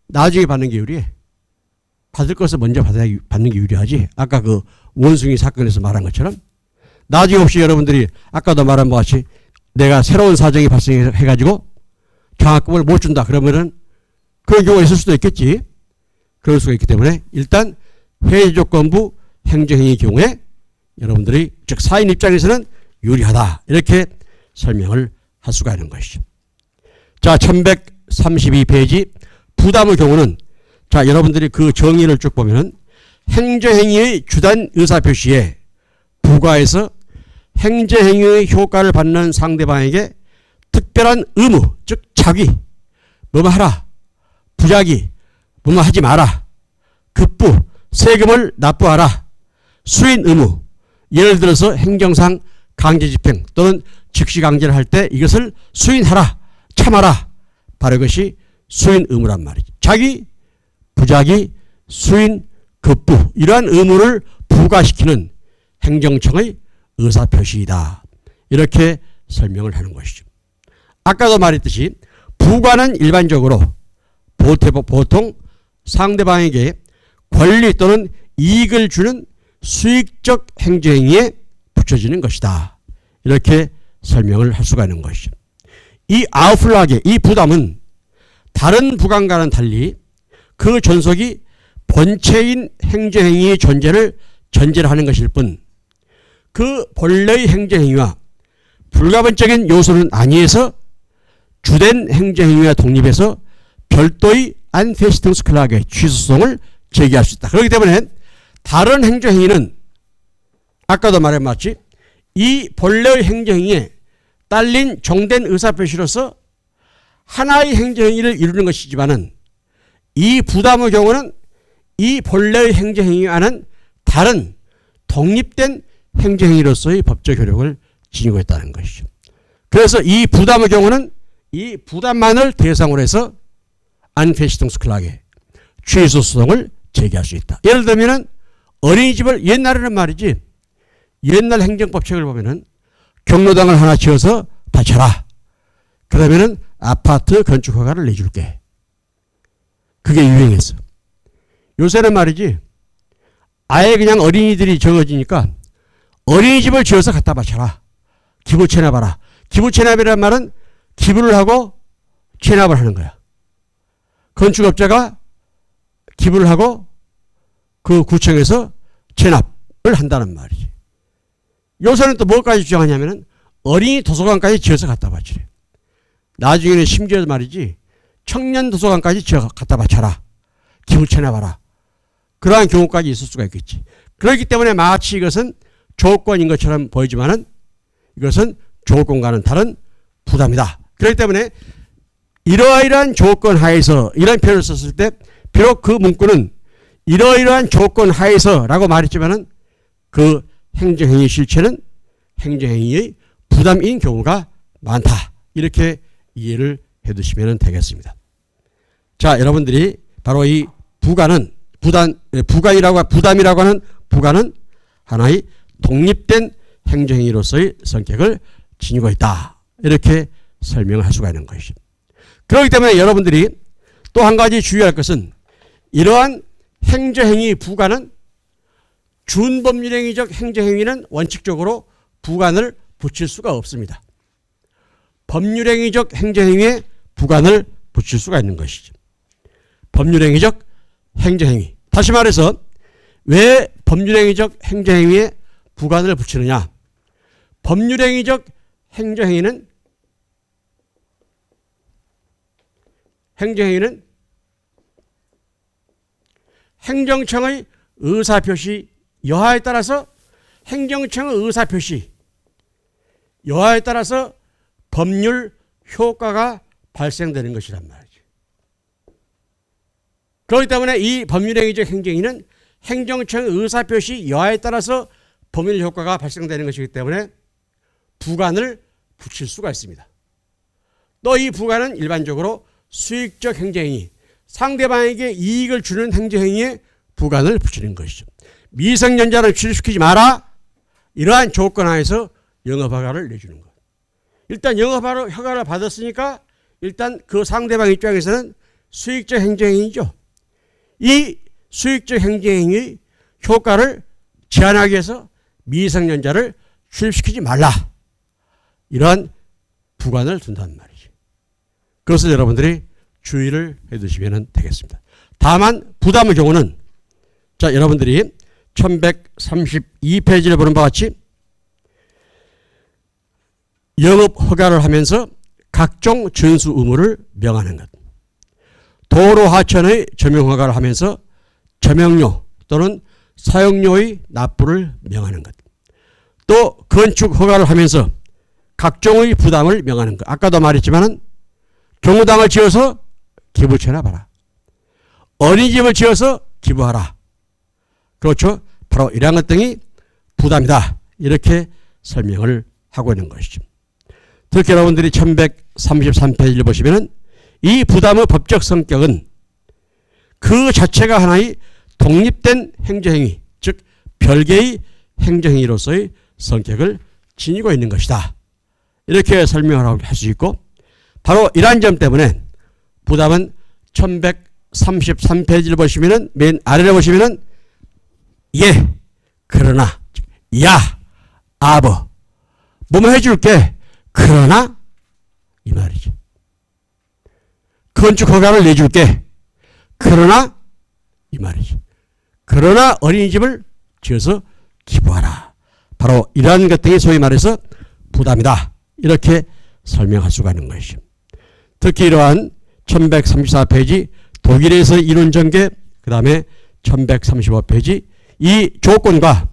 나중에 받는 게 유리해? 받을 것을 먼저 받는 게 유리하지. 아까 그 원숭이 사건에서 말한 것처럼 나중에 혹시 여러분들이 아까도 말한 바와 같이 내가 새로운 사정이 발생해가지고 장학금을 못 준다 그러면은 그런 경우가 있을 수도 있겠지. 그럴 수가 있기 때문에 일단 해지조건부 행정행위 경우에 여러분들이 즉 사인 입장에서는 유리하다 이렇게 설명을 할 수가 있는 것이죠. 자, 1132페이지 부담의 경우는 여러분들이 그 정의를 쭉 보면은 행정행위의 주단 의사표시에 부과해서 행정행위의 효과를 받는 상대방에게 특별한 의무, 즉 자기, 뭐뭐 하라, 부자기, 뭐뭐 하지 마라, 급부, 세금을 납부하라, 수인 의무, 예를 들어서 행정상 강제집행 또는 즉시강제를 할 때 이것을 수인하라, 참아라. 바로 이것이 수인 의무란 말이지. 자기, 부자기, 수인, 급부 이러한 의무를 부과시키는 행정청의 의사표시이다. 이렇게 설명을 하는 것이죠. 아까도 말했듯이 부과는 일반적으로 보통 상대방에게 권리 또는 이익을 주는 수익적 행정행위에 붙여지는 것이다. 이렇게 설명을 할 수가 있는 것이죠. 이 아웃플락의 이 부담은 다른 부관과는 달리 그 존속이 본체인 행정행위의 존재를 전제로 하는 것일 뿐 그 본래의 행정행위와 불가분적인 요소는 아니해서 주된 행정행위와 독립해서 별도의 안페시팅스클락의 취소성을 제기할 수 있다. 그렇기 때문에 다른 행정행위는 아까도 말했지 이 본래의 행정행위에 딸린 정된 의사표시로서 하나의 행정행위를 이루는 것이지만은 이 부담의 경우는 이 본래의 행정행위와는 다른 독립된 행정행위로서의 법적 효력을 지니고 있다는 것이죠. 그래서 이 부담의 경우는 이 부담만을 대상으로 해서 안페시팅스클락의 취소 소송을 제기할 수 있다. 예를 들면은 어린이집을 옛날에는 말이지 옛날 행정법칙을 보면은 경로당을 하나 지어서 바쳐라. 그러면은 아파트 건축 허가를 내줄게. 그게 유행했어. 요새는 말이지 아예 그냥 어린이들이 적어지니까 어린이집을 지어서 갖다 바쳐라. 기부 체납하라. 기부 체납이란 말은 기부를 하고 체납을 하는 거야. 건축업자가 기부를 하고 그 구청에서 체납을 한다는 말이지. 요새는 또 뭐까지 주장하냐면은 어린이 도서관까지 지어서 갖다 바치래. 나중에는 심지어 말이지 청년 도서관까지 지어 갖다 바쳐라. 기부쳐내봐라. 그러한 경우까지 있을 수가 있겠지. 그렇기 때문에 마치 이것은 조건인 것처럼 보이지만은 이것은 조건과는 다른 부담이다. 그렇기 때문에 이러이러한 조건 하에서 이런 표현을 썼을 때 비록 그 문구는 이러이러한 조건 하에서 라고 말했지만은 그 행정행위 실체는 행정행위의 부담인 경우가 많다. 이렇게 이해를 해 두시면 되겠습니다. 자, 여러분들이 바로 이 부담이라고 하는 부가는 하나의 독립된 행정행위로서의 성격을 지니고 있다. 이렇게 설명을 할 수가 있는 것이죠. 그렇기 때문에 여러분들이 또 한 가지 주의할 것은 이러한 행정행위 부가는 준법률행위적 행정행위는 원칙적으로 부관을 붙일 수가 없습니다. 법률행위적 행정행위에 부관을 붙일 수가 있는 것이죠. 법률행위적 행정행위. 다시 말해서 왜 법률행위적 행정행위에 부관을 붙이느냐. 법률행위적 행정행위는 행정청의 의사표시 여하에 따라서 행정청의 의사표시 여하에 따라서 법률 효과가 발생되는 것이란 말이죠. 그렇기 때문에 이 법률행위적 행정행위는 행정청의 의사표시 여하에 따라서 법률 효과가 발생되는 것이기 때문에 부관을 붙일 수가 있습니다. 또 이 부관은 일반적으로 수익적 행정행위, 상대방에게 이익을 주는 행정행위에 부관을 붙이는 것이죠. 미성년자를 출입시키지 마라. 이러한 조건 하에서 영업허가를 내주는 것. 일단 영업허가를 받았으니까 일단 그 상대방 입장에서는 수익적 행정행위죠. 이 수익적 행정행위의 효과를 제한하기 위해서 미성년자를 출입시키지 말라. 이러한 부관을 둔단 말이죠. 그것을 여러분들이 주의를 해두시면 되겠습니다. 다만 부담의 경우는 자, 여러분들이 1132페이지를 보는 바와 같이 영업허가를 하면서 각종 전수 의무를 명하는 것, 도로하천의 점용허가를 하면서 점용료 또는 사용료의 납부를 명하는 것, 또 건축허가를 하면서 각종의 부담을 명하는 것. 아까도 말했지만은 경우당을 지어서 기부쳐놔봐라. 어린이집을 지어서 기부하라. 그렇죠. 바로 이러한 것 등이 부담이다. 이렇게 설명을 하고 있는 것이죠. 특히 여러분들이 1133페이지를 보시면은 이 부담의 법적 성격은 그 자체가 하나의 독립된 행정행위, 즉 별개의 행정행위로서의 성격을 지니고 있는 것이다. 이렇게 설명을 할 수 있고, 바로 이러한 점 때문에 부담은 1133페이지를 보시면은 맨 아래를 보시면은 예, 그러나, 야, 아버, 뭐뭐 해줄게, 그러나 이 말이죠. 건축 허가를 내줄게, 그러나 이 말이죠. 그러나 어린이집을 지어서 기부하라. 바로 이러한 것 등이 소위 말해서 부담이다. 이렇게 설명할 수가 있는 것이죠. 특히 이러한 1134페이지 독일에서 이론 전개, 그 다음에 1135페이지 이 조건과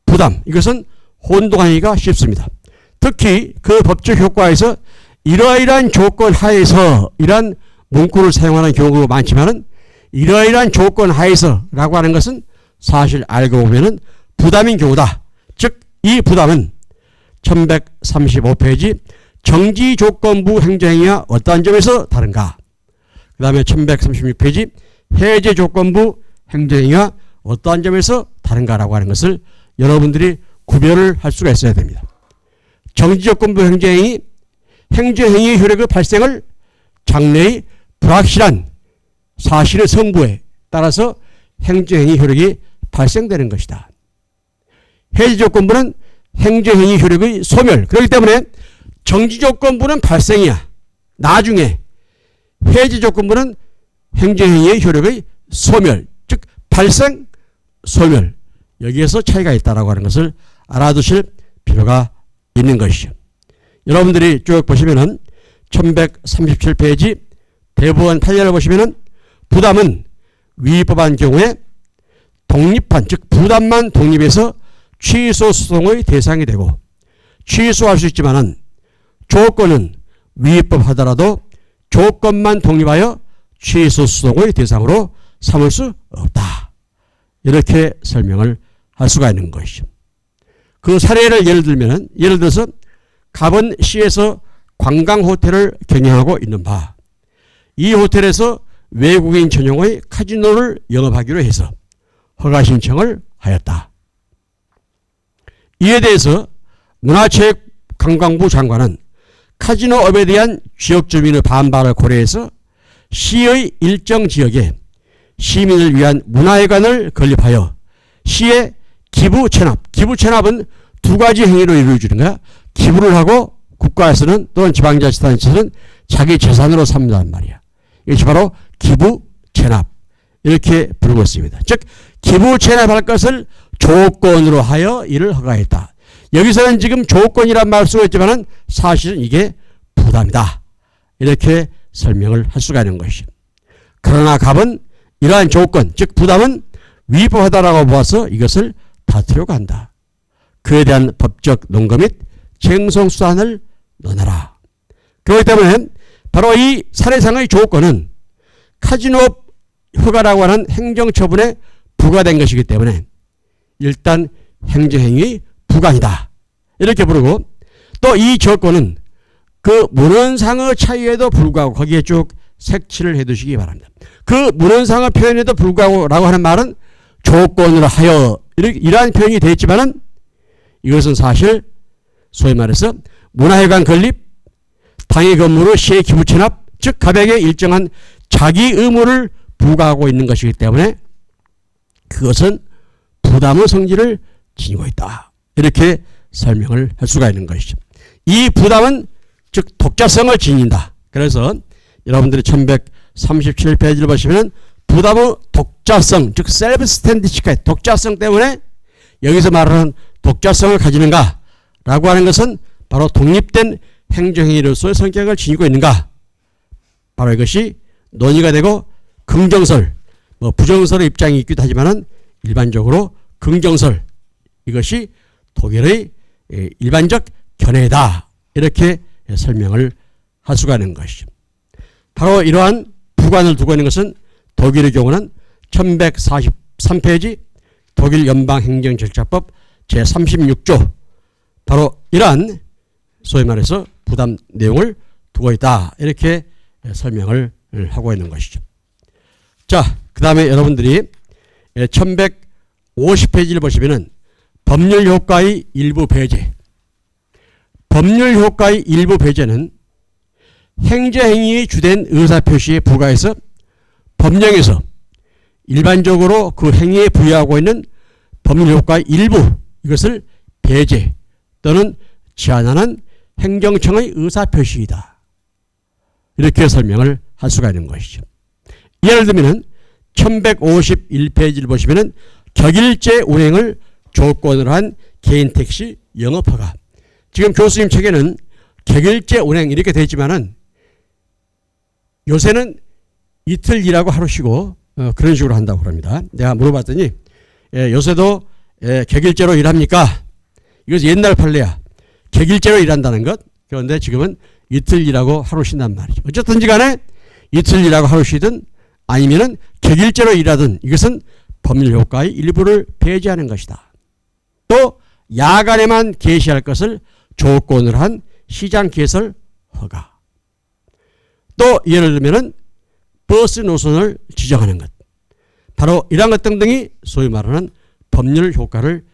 부담, 이것은 혼동하기가 쉽습니다. 특히 그 법적 효과에서 이러이러한 조건 하에서 이러한 문구를 사용하는 경우가 많지만은 이러이러한 조건 하에서 라고 하는 것은 사실 알고 보면은 부담인 경우다. 즉 이 부담은 1135페이지 정지조건부 행정행위와 어떠한 점에서 다른가. 그 다음에 1136페이지 해제조건부 행정행위와 어떠한 점에서 다른가라고 하는 것을 여러분들이 구별을 할 수가 있어야 됩니다. 정지조건부 행정행위, 행정행위의 효력의 발생을 장래의 불확실한 사실의 성부에 따라서 행정행위 효력이 발생되는 것이다. 해제조건부는 행정행위 효력의 소멸. 그렇기 때문에 정지조건부는 발생이야. 나중에 해제조건부는 행정행위의 효력의 소멸. 즉 발생, 소멸. 여기에서 차이가 있다라고 하는 것을 알아두실 필요가 있는 것이죠. 여러분들이 쭉 보시면은 1137페이지 대법원 판례를 보시면은 부담은 위법한 경우에 독립한, 즉 부담만 독립해서 취소 소송의 대상이 되고 취소할 수 있지만은 조건은 위법하더라도 조건만 독립하여 취소 소송의 대상으로 삼을 수 없다. 이렇게 설명을 할 수가 있는 것이죠. 그 사례를 예를 들어서 갑은시에서 관광 호텔을 경영하고 있는 바, 이 호텔에서 외국인 전용의 카지노를 영업하기로 해서 허가 신청을 하였다. 이에 대해서 문화체육관광부 장관은 카지노업에 대한 지역 주민의 반발을 고려해서 시의 일정 지역에 시민을 위한 문화회관을 건립하여 시에 기부 체납, 기부 체납은 두 가지 행위로 이루어지는 거야. 기부를 하고 국가에서는 또는 지방자치단체에서는 자기 재산으로 삼는단 말이야. 이것이 바로 기부 체납, 이렇게 부르고 있습니다. 즉 기부 체납할 것을 조건으로 하여 이를 허가했다. 여기서는 지금 조건이란 말을 쓰고 있지만 사실은 이게 부담이다. 이렇게 설명을 할 수가 있는 것이죠. 그러나 갑은 이러한 조건, 즉 부담은 위법하다라고 보아서 이것을 다투려고 한다. 그에 대한 법적 논거 및 쟁송수단을 넣어라. 그렇기 때문에 바로 이 사례상의 조건은 카지노업 허가라고 하는 행정처분에 부과된 것이기 때문에 일단 행정행위 부관이다. 이렇게 부르고 또 이 조건은 그 문헌상의 차이에도 불구하고 거기에 쭉 색칠을 해 두시기 바랍니다. 그 문헌상의 표현에도 불구하고 라고 하는 말은 조건으로 하여 이러한 표현이 되어 있지만은 이것은 사실 소위 말해서 문화회관 건립, 당의 건물의 시의 기부 체납, 즉 갑에게 일정한 자기 의무를 부과하고 있는 것이기 때문에 그것은 부담의 성질을 지니고 있다. 이렇게 설명을 할 수가 있는 것이죠. 이 부담은 즉 독자성을 지닌다. 그래서 여러분들이 1137페이지를 보시면 부담의 독자성, 즉 셀프 스탠디치가 독자성 때문에 여기서 말하는 독자성을 가지는가 라고 하는 것은 바로 독립된 행정행위로서의 성격을 지니고 있는가, 바로 이것이 논의가 되고 긍정설, 부정설의 입장이 있기도 하지만은 일반적으로 긍정설, 이것이 독일의 일반적 견해다. 이렇게 설명을 할 수가 있는 것이죠. 바로 이러한 부관을 두고 있는 것은 독일의 경우는 1143페이지 독일 연방행정절차법 제36조 바로 이러한 소위 말해서 부담 내용을 두고 있다. 이렇게 설명을 하고 있는 것이죠. 자, 그 다음에 여러분들이 1150페이지를 보시면은 법률효과의 일부 배제. 법률효과의 일부 배제는 행정행위의 주된 의사표시에 부과해서 법령에서 일반적으로 그 행위에 부여하고 있는 법률효과의 일부, 이것을 배제 또는 제한하는 행정청의 의사표시이다. 이렇게 설명을 할 수가 있는 것이죠. 예를 들면 1151페이지를 보시면 격일제 운행을 조건으로 한 개인택시 영업허가. 지금 교수님 책에는 격일제 운행 이렇게 되어 있지만은 요새는 이틀 일하고 하루 쉬고 그런 식으로 한다고 합니다. 내가 물어봤더니 요새도 격일제로 일합니까? 이것은 옛날 판례야. 격일제로 일한다는 것. 그런데 지금은 이틀 일하고 하루 쉰단 말이죠. 어쨌든지 간에 이틀 일하고 하루 쉬든 아니면은 격일제로 일하든 이것은 법률효과의 일부를 배제하는 것이다. 또 야간에만 개시할 것을 조건으로 한 시장 개설 허가. 또 예를 들면은 버스 노선을 지정하는 것. 바로 이러한 것 등등이 소위 말하는 법률 효과를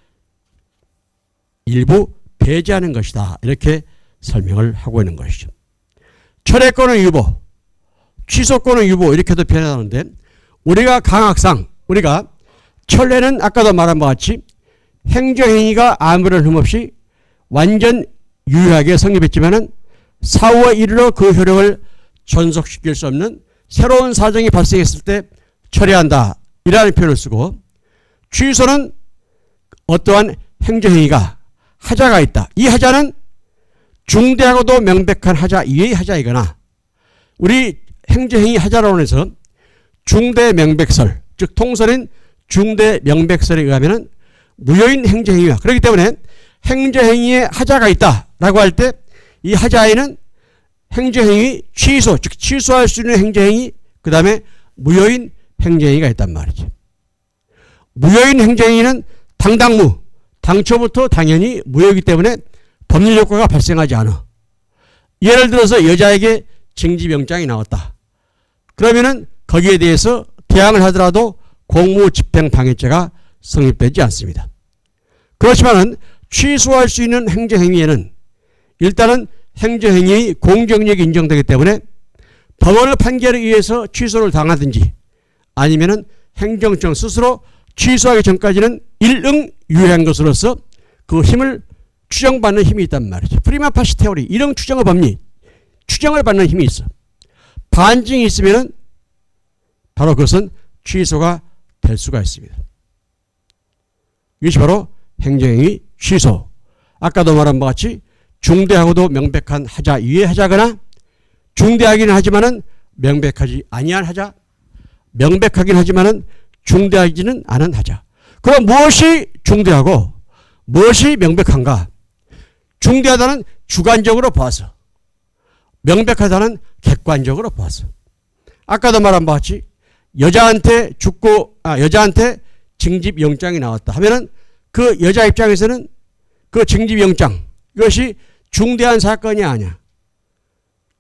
일부 배제하는 것이다. 이렇게 설명을 하고 있는 것이죠. 철회권의 유보, 취소권의 유보 이렇게도 표현하는데 우리가 강학상 우리가 철회는 아까도 말한 것 같이 행정행위가 아무런 흠없이 완전 유효하게 성립했지만은 사후에 이르러 그 효력을 전속시킬 수 없는 새로운 사정이 발생했을 때 철회한다. 이라는 표현을 쓰고 취소는 어떠한 행정행위가 하자가 있다. 이 하자는 중대하고도 명백한 하자 이외의 하자이거나 우리 행정행위 하자론에서 중대명백설 즉 통설인 중대명백설에 의하면 무효인 행정행위와 그렇기 때문에 행정행위에 하자가 있다라고 할 때 이 하자에는 행정행위 취소 즉 취소할 수 있는 행정행위 그 다음에 무효인 행정행위가 있단 말이죠. 무효인 행정행위는 당당무 당초부터 당연히 무효이기 때문에 법률 효과가 발생하지 않아. 예를 들어서 여자에게 징집영장이 나왔다. 그러면은 거기에 대해서 대항을 하더라도 공무집행방해죄가 성립되지 않습니다. 그렇지만은 취소할 수 있는 행정행위에는 일단은 행정행위의 공정력이 인정되기 때문에 법원의 판결에 의해서 취소를 당하든지 아니면은 행정청 스스로 취소하기 전까지는 일응유예한 것으로서 그 힘을 추정받는 힘이 있단 말이죠. 프리마 파시 테오리 이런 추정의 법리 추정을 받는 힘이 있어. 반증이 있으면은 바로 그것은 취소가 될 수가 있습니다. 이것이 바로 행정행위 취소. 아까도 말한 바와 같이 중대하고도 명백한 하자 이외의 하자거나 중대하기는 하지만은 명백하지 아니한 하자 명백하긴 하지만은 중대하지는 않은 하자. 그럼 무엇이 중대하고 무엇이 명백한가? 중대하다는 주관적으로 보아서 명백하다는 객관적으로 보아서 아까도 말한 바와 같이 여자한테 여자한테 징집영장이 나왔다 하면은 그 여자 입장에서는 그 징집영장 이것이 중대한 사건이 아니야.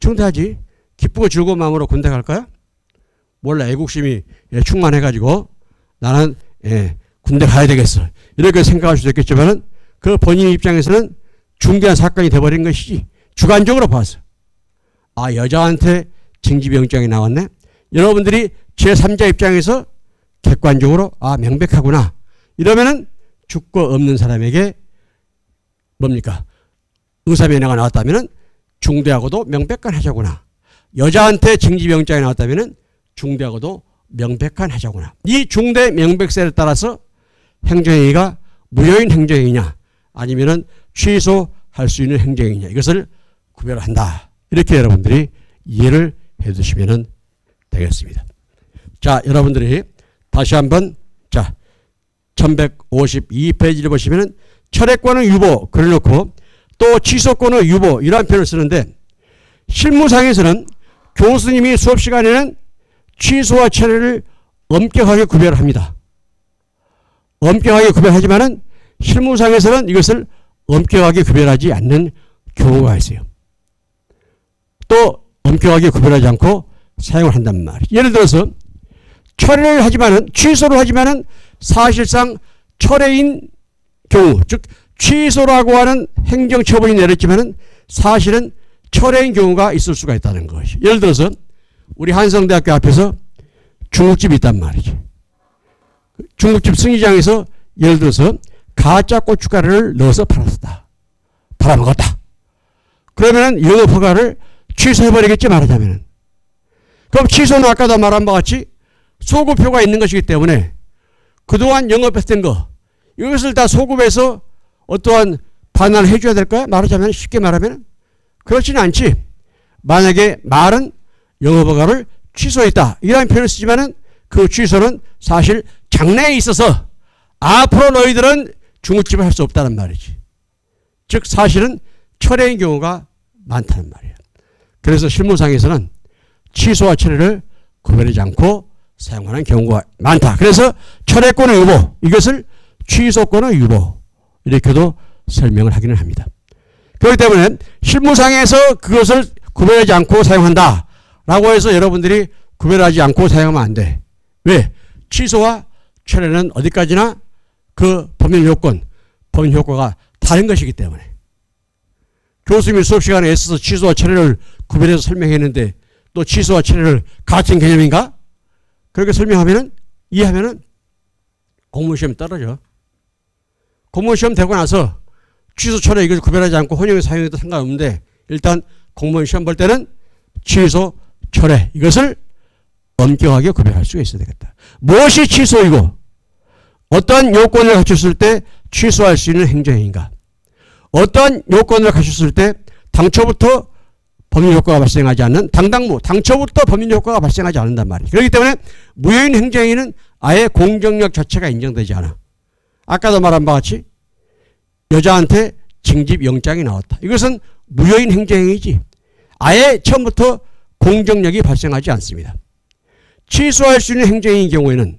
중대하지. 기쁘고 즐거운 마음으로 군대 갈까요? 몰라. 애국심이 충만해가지고 나는 군대 가야 되겠어. 이렇게 생각할 수도 있겠지만은 그 본인 입장에서는 중대한 사건이 돼버린 것이지. 주관적으로 봐서. 아, 여자한테 징집영장이 나왔네. 여러분들이 제3자 입장에서 객관적으로 아, 명백하구나. 이러면은 죽고 없는 사람에게 뭡니까? 의사면허가 나왔다면은 중대하고도 명백한 하자구나. 여자한테 징집영장이 나왔다면은 중대하고도 명백한 하자구나. 이 중대 명백세에 따라서 행정행위가 무효인 행정행위냐 아니면은 취소할 수 있는 행정행위냐 이것을 구별한다. 이렇게 여러분들이 이해를 해 두시면 되겠습니다. 자, 여러분들이 다시 한번 자 1152페이지를 보시면은 철회권의 유보 그래놓고 또 취소권의 유보 이러한 표현을 쓰는데 실무상에서는 교수님이 수업 시간에는 취소와 철회를 엄격하게 구별합니다. 엄격하게 구별하지만은 실무상에서는 이것을 엄격하게 구별하지 않는 경우가 있어요. 또 엄격하게 구별하지 않고 사용을 한단 말이에요. 예를 들어서 철회를 하지만은 취소를 하지만은 사실상 철회인 경우 즉 취소라고 하는 행정처분이 내렸지만은 사실은 철회인 경우가 있을 수가 있다는 것이. 예를 들어서 우리 한성대학교 앞에서 중국집이 있단 말이지. 중국집 승리장에서 예를 들어서 가짜 고춧가루를 넣어서 팔았다. 팔아먹었다. 그러면 영업허가를 취소해버리겠지 말하자면. 그럼 취소는 아까도 말한 바와 같이 소급표가 있는 것이기 때문에 그동안 영업했던 거 이것을 다 소급해서 어떠한 반환을 해줘야 될까요? 말하자면 쉽게 말하면 그렇지는 않지. 만약에 말은 영업허가를 취소했다 이라는 표현을 쓰지만은 그 취소는 사실 장래에 있어서 앞으로 너희들은 중국집을 할 수 없다는 말이지. 즉 사실은 철회인 경우가 많다는 말이에요. 그래서 실무상에서는 취소와 철회를 구별하지 않고 사용하는 경우가 많다. 그래서 철회권의 유보 이것을 취소권의 유보 이렇게도 설명을 하기는 합니다. 그렇기 때문에 실무상에서 그것을 구별하지 않고 사용한다 라고 해서 여러분들이 구별하지 않고 사용하면 안 돼. 왜? 취소와 철회는 어디까지나 그 법률 요건, 법률 효과가 다른 것이기 때문에. 교수님이 수업 시간에 애써서 취소와 철회를 구별해서 설명했는데 또 취소와 철회를 같은 개념인가? 그렇게 설명하면은 이해하면은 공무원 시험 떨어져. 공무원 시험 되고 나서 취소 철회 이걸 구별하지 않고 혼용해 사용해도 상관없는데 일단 공무원 시험 볼 때는 취소 철회 이것을 엄격하게 구별할 수가 있어야 되겠다. 무엇이 취소이고 어떤 요건을 갖췄을 때 취소할 수 있는 행정행위인가? 어떤 요건을 갖췄을 때 당초부터 법률 효과가 발생하지 않는 당당무, 당초부터 법률 효과가 발생하지 않는단 말이에요. 그렇기 때문에 무효인 행정행위는 아예 공정력 자체가 인정되지 않아. 아까도 말한 바와 같이 여자한테 징집 영장이 나왔다. 이것은 무효인 행정행위지 아예 처음부터 공정력이 발생하지 않습니다. 취소할 수 있는 행정행위의 경우에는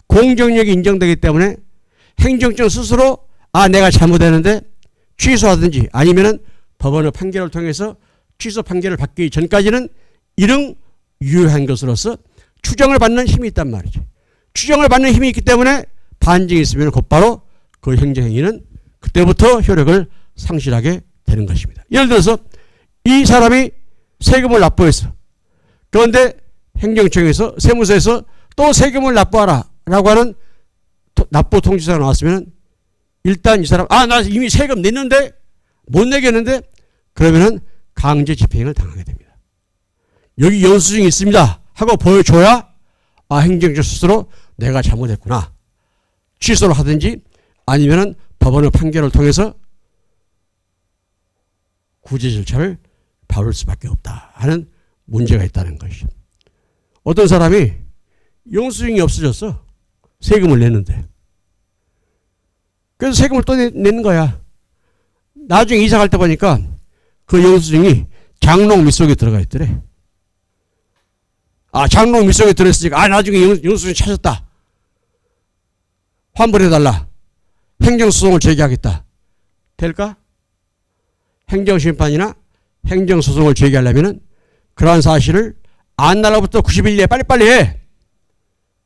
공정력이 인정되기 때문에 행정청 스스로 내가 잘못했는데 취소하든지 아니면은 법원의 판결을 통해서 취소 판결을 받기 전까지는 일응 유효한 것으로서 추정을 받는 힘이 있단 말이죠. 추정을 받는 힘이 있기 때문에 반증이 있으면 곧바로 그 행정행위는 그때부터 효력을 상실하게 되는 것입니다. 예를 들어서 이 사람이 세금을 납부했어. 그런데 행정청에서 세무서에서 또 세금을 납부하라 라고 하는 납부 통지서가 나왔으면 일단 이 사람 나 이미 세금 냈는데 못 내겠는데 그러면은 강제 집행을 당하게 됩니다. 여기 영수증이 있습니다 하고 보여줘야 행정청 스스로 내가 잘못했구나 취소를 하든지 아니면은 법원의 판결을 통해서 구제 절차를 밟을 수밖에 없다 하는 문제가 있다는 것이죠. 어떤 사람이 영수증이 없어졌어. 세금을 냈는데. 그래서 세금을 또 내는 거야. 나중에 이사 갈 때 보니까 그 영수증이 장롱 밑속에 들어가 있더래. 장롱 밑속에 들어있으니까 나중에 영수증 찾았다. 환불해달라. 행정소송을 제기하겠다. 될까? 행정심판이나 행정소송을 제기하려면 그러한 사실을 안날로부터 90일 내에 빨리빨리 해.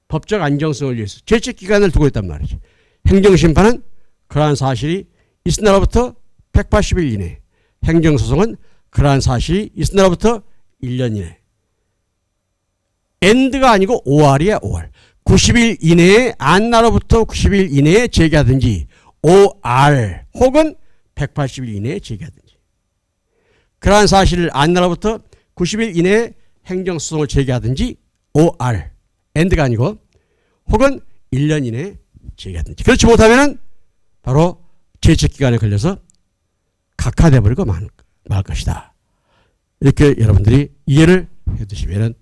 법적 안정성을 위해서 제출기간을 두고 있단 말이지. 행정심판은 그러한 사실이 있은 날로부터 180일 이내, 행정소송은 그러한 사실이 있은 날로부터 1년 이내. 엔드가 아니고 OR이야, OR. 90일 이내에 안날로부터 90일 이내에 제기하든지 OR 혹은 180일 이내에 제기하든지. 그러한 사실을 안날로부터 90일 이내에 행정소송을 제기하든지 OR 엔드가 아니고 혹은 1년 이내에 제기하든지. 그렇지 못하면 바로 제척기간에 걸려서 각하돼 버리고 말 것이다. 이렇게 여러분들이 이해를 해 두시면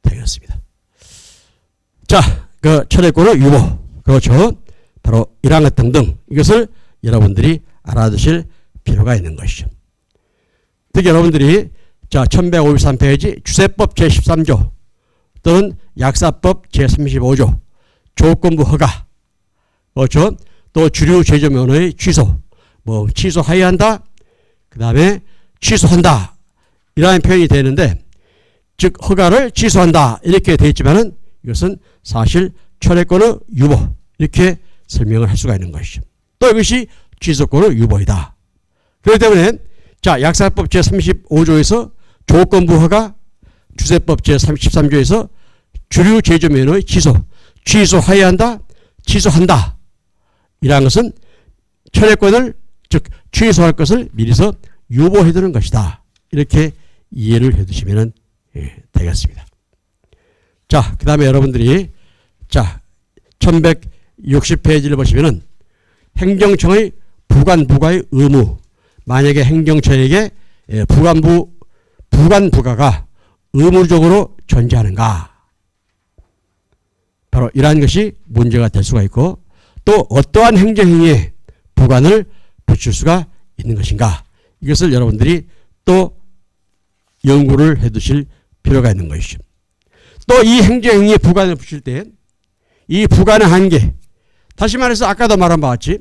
되겠습니다. 자, 그 철회권의 유보, 그렇죠. 바로 1항 등등 이것을 여러분들이 알아두실 필요가 있는 것이죠. 특히 여러분들이 1153페이지 주세법 제13조 또는 약사법 제35조 조건부 허가, 그렇죠. 또 주류 제조 면허의 취소, 취소하여한다, 그 다음에 취소한다 이라는 표현이 되는데, 즉 허가를 취소한다 이렇게 되어 있지만은 이것은 사실 철회권의 유보 이렇게 설명을 할 수가 있는 것이죠. 또 이것이 취소권의 유보이다. 그렇기 때문에 약사법 제35조에서 조건부 허가, 주세법 제13조에서 주류 제조 면허의 취소하여야 한다, 취소한다 이라는 것은 철회권을 즉 취소할 것을 미리서 유보해 두는 것이다. 이렇게 이해를 해 두시면 되겠습니다. 자, 그 다음에 여러분들이 1160페이지를 보시면은 행정청의 부관부가의 의무, 만약에 행정처에게 부관부가가 의무적으로 존재하는가, 바로 이러한 것이 문제가 될 수가 있고, 또 어떠한 행정행위에 부관을 붙일 수가 있는 것인가, 이것을 여러분들이 또 연구를 해 두실 필요가 있는 것이죠. 또 이 행정행위에 부관을 붙일 때 이 부관의 한계, 다시 말해서 아까도 말한 바와 같이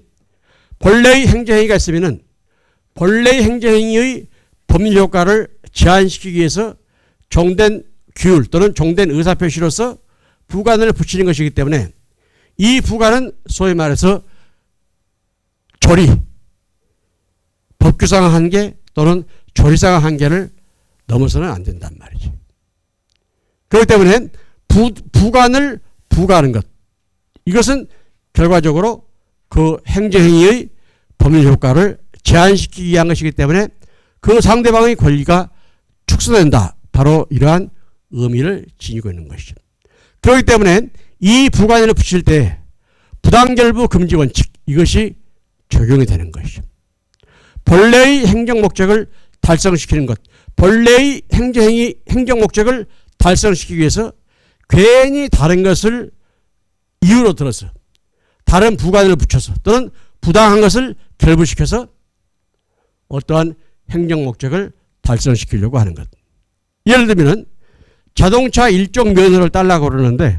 본래의 행정행위가 있으면은 본래의 행정행위의 법률 효과를 제한시키기 위해서 종된 규율 또는 종된 의사표시로서 부관을 붙이는 것이기 때문에 이 부관은 소위 말해서 조리, 법규상 한계 또는 조리상 한계를 넘어서는 안 된단 말이지. 그렇기 때문에 부관을 부과하는 것, 이것은 결과적으로 그 행정행위의 법률 효과를 제한시키기 위한 것이기 때문에 그 상대방의 권리가 축소된다. 바로 이러한 의미를 지니고 있는 것이죠. 그렇기 때문에 이 부관을 붙일 때 부당결부 금지 원칙, 이것이 적용이 되는 것이죠. 본래의 행정 목적을 달성시키는 것, 본래의 행정행위, 행정 목적을 달성시키기 위해서 괜히 다른 것을 이유로 들어서 다른 부관을 붙여서 또는 부당한 것을 결부시켜서 어떠한 행정 목적을 달성시키려고 하는 것. 예를 들면 자동차 일종 면허를 달라고 그러는데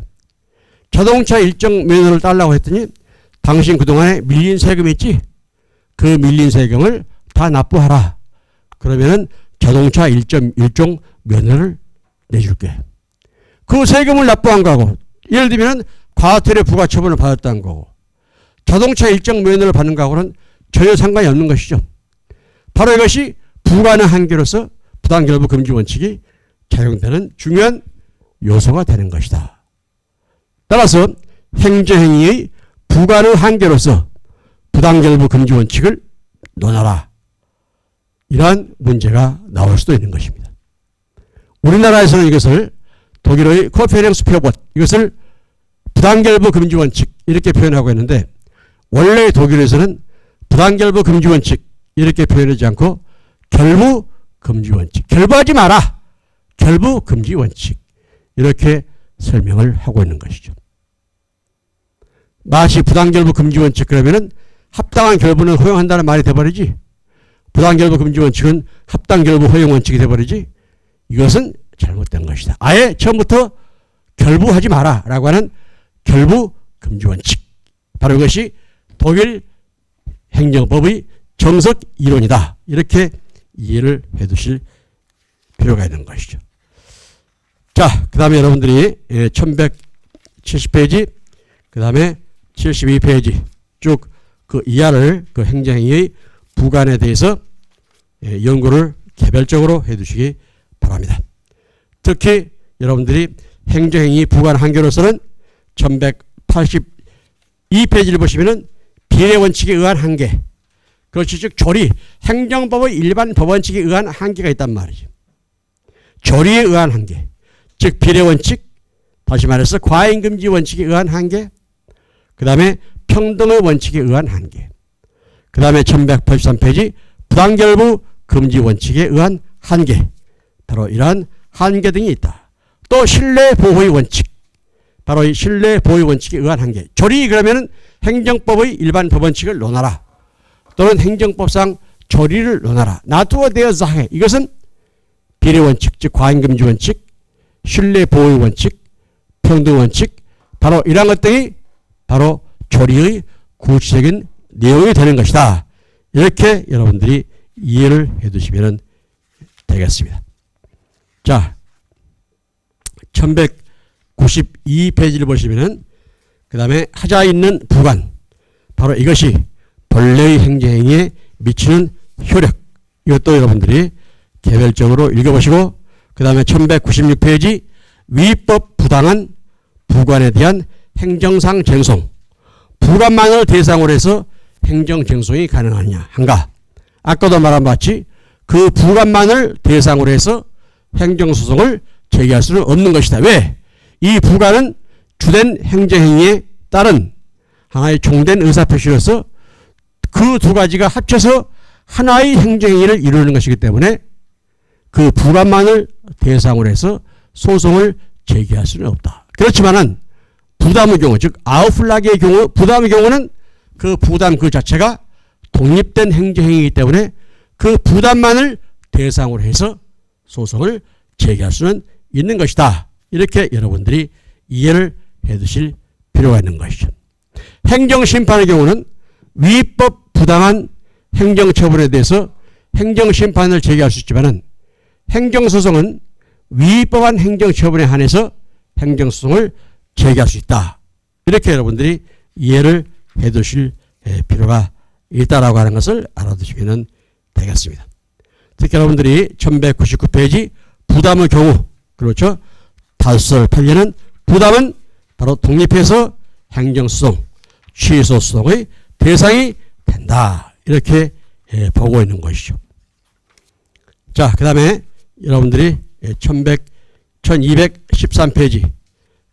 자동차 일종 면허를 달라고 했더니 당신 그동안에 밀린 세금 있지? 그 밀린 세금을 다 납부하라. 그러면은 자동차 일종 면허를 내줄게. 그 세금을 납부한 거하고 예를 들면 과태료 부과처분을 받았다는 거고 자동차 일정 면허를 받는 거하고는 전혀 상관이 없는 것이죠. 바로 이것이 부과는 한계로서 부당결부 금지 원칙이 작용되는 중요한 요소가 되는 것이다. 따라서 행정행위의 부과는 한계로서 부당결부 금지 원칙을 논하라. 이러한 문제가 나올 수도 있는 것입니다. 우리나라에서는 이것을 독일의 코페넨스표봇 이것을 부당결부 금지 원칙 이렇게 표현하고 있는데 원래 독일에서는 부당결부 금지 원칙 이렇게 표현하지 않고 결부 금지 원칙, 결부하지 마라. 결부 금지 원칙 이렇게 설명을 하고 있는 것이죠. 마치 부당결부 금지 원칙 그러면은 합당한 결부는 허용한다는 말이 돼버리지. 부당결부 금지 원칙은 합당결부 허용 원칙이 돼버리지. 이것은 잘못된 것이다. 아예 처음부터 결부하지 마라 라고 하는 결부 금지 원칙. 바로 이것이 독일 행정법의 정석 이론이다. 이렇게 이해를 해 두실 필요가 있는 것이죠. 자, 그 다음에 여러분들이 1170페이지, 그 다음에 72페이지 쭉 그 이하를 그 행정행위의 부관에 대해서 연구를 개별적으로 해 두시기 바랍니다. 특히 여러분들이 행정행위 부관 한계로서는 1182페이지를 보시면은 비례 원칙에 의한 한계. 그렇지, 즉 조리, 행정법의 일반 법원칙에 의한 한계가 있단 말이죠. 조리에 의한 한계, 즉 비례 원칙, 다시 말해서 과잉금지 원칙에 의한 한계, 그 다음에 평등의 원칙에 의한 한계, 그 다음에 1183페이지 부당결부 금지 원칙에 의한 한계, 바로 이러한 한계 등이 있다. 또 신뢰보호의 원칙, 바로 이 신뢰보호의 원칙에 의한 한계. 조리 그러면은 행정법의 일반 법원칙을 논하라. 또는 행정법상 조리를 논하라. 나투어 데어 자해. 이것은 비례 원칙, 즉 과잉금지 원칙, 신뢰보호의 원칙, 평등 원칙, 바로 이러한 것들이 바로 조리의 구체적인 내용이 되는 것이다. 이렇게 여러분들이 이해를 해 두시면 되겠습니다. 자, 1192페이지를 보시면은 그 다음에 하자 있는 부관, 바로 이것이 본래의 행정행위에 미치는 효력, 이것도 여러분들이 개별적으로 읽어보시고 그 다음에 1196페이지 위법 부당한 부관에 대한 행정상 쟁송, 부관만을 대상으로 해서 행정쟁송이 가능하냐 한가. 아까도 말한 바같이 그 부관만을 대상으로 해서 행정소송을 제기할 수는 없는 것이다. 왜? 이 부관은 주된 행정행위에 따른 하나의 종된 의사표시로서 그 두 가지가 합쳐서 하나의 행정행위를 이루는 것이기 때문에 그 부관만을 대상으로 해서 소송을 제기할 수는 없다. 그렇지만은 부담의 경우, 즉 아웃플락의 경우, 부담의 경우는 그 부담 그 자체가 독립된 행정행위이기 때문에 그 부담만을 대상으로 해서 소송을 제기할 수는 있는 것이다. 이렇게 여러분들이 이해를 해 두실 필요가 있는 것이죠. 행정심판의 경우는 위법 부당한 행정처분에 대해서 행정심판을 제기할 수 있지만은 행정소송은 위법한 행정처분에 한해서 행정소송을 제기할 수 있다. 이렇게 여러분들이 이해를 해 두실 필요가 있다라고 하는 것을 알아두시면 되겠습니다. 특히 여러분들이 1199페이지 부담의 경우, 그렇죠? 5설 8년은 부담은 바로 독립해서 행정소송, 취소소송의 대상이 된다. 이렇게 보고 있는 것이죠. 자, 그 다음에 여러분들이 1213페이지,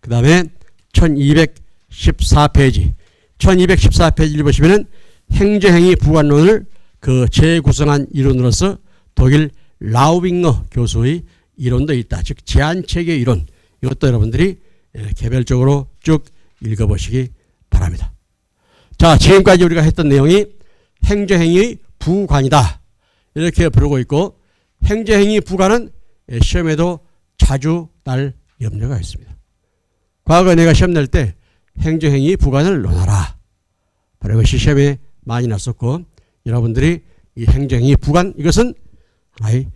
그 다음에 1214페이지, 1214페이지를 보시면은 행정행위 부관론을 그 재구성한 이론으로서 독일 라우빙어 교수의 이론도 있다. 즉 제한체계 이론. 이것도 여러분들이 개별적으로 쭉 읽어보시기 바랍니다. 자, 지금까지 우리가 했던 내용이 행정행위의 부관이다. 이렇게 부르고 있고, 행정행위 부관은 시험에도 자주 날 염려가 있습니다. 과거 내가 시험 낼 때 행정행위 부관을 논하라. 바로 이것이 시험에 많이 났었고, 여러분들이 이 행정행위 부관, 이것은 하나의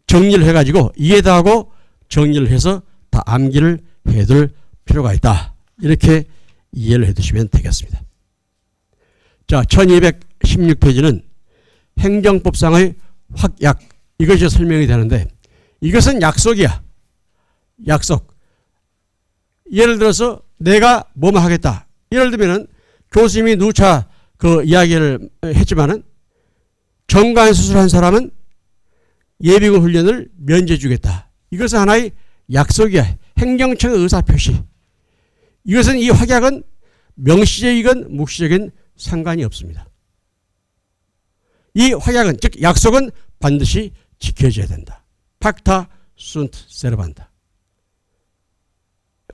정리를 해가지고 이해도 하고 정리를 해서 다 암기를 해둘 필요가 있다. 이렇게 이해를 해두시면 되겠습니다. 자, 1216페이지는 행정법상의 확약, 이것이 설명이 되는데, 이것은 약속이야. 약속. 예를 들어서 내가 뭐뭐 하겠다. 예를 들면은 교수님이 누차 그 이야기를 했지만은 정관수술한 사람은 예비군 훈련을 면제해 주겠다. 이것은 하나의 약속이야. 행정청의 의사표시. 이것은 이 확약은 명시적이건 묵시적인 상관이 없습니다. 이 확약은, 즉 약속은 반드시 지켜져야 된다. 팍타 순트 세르반다.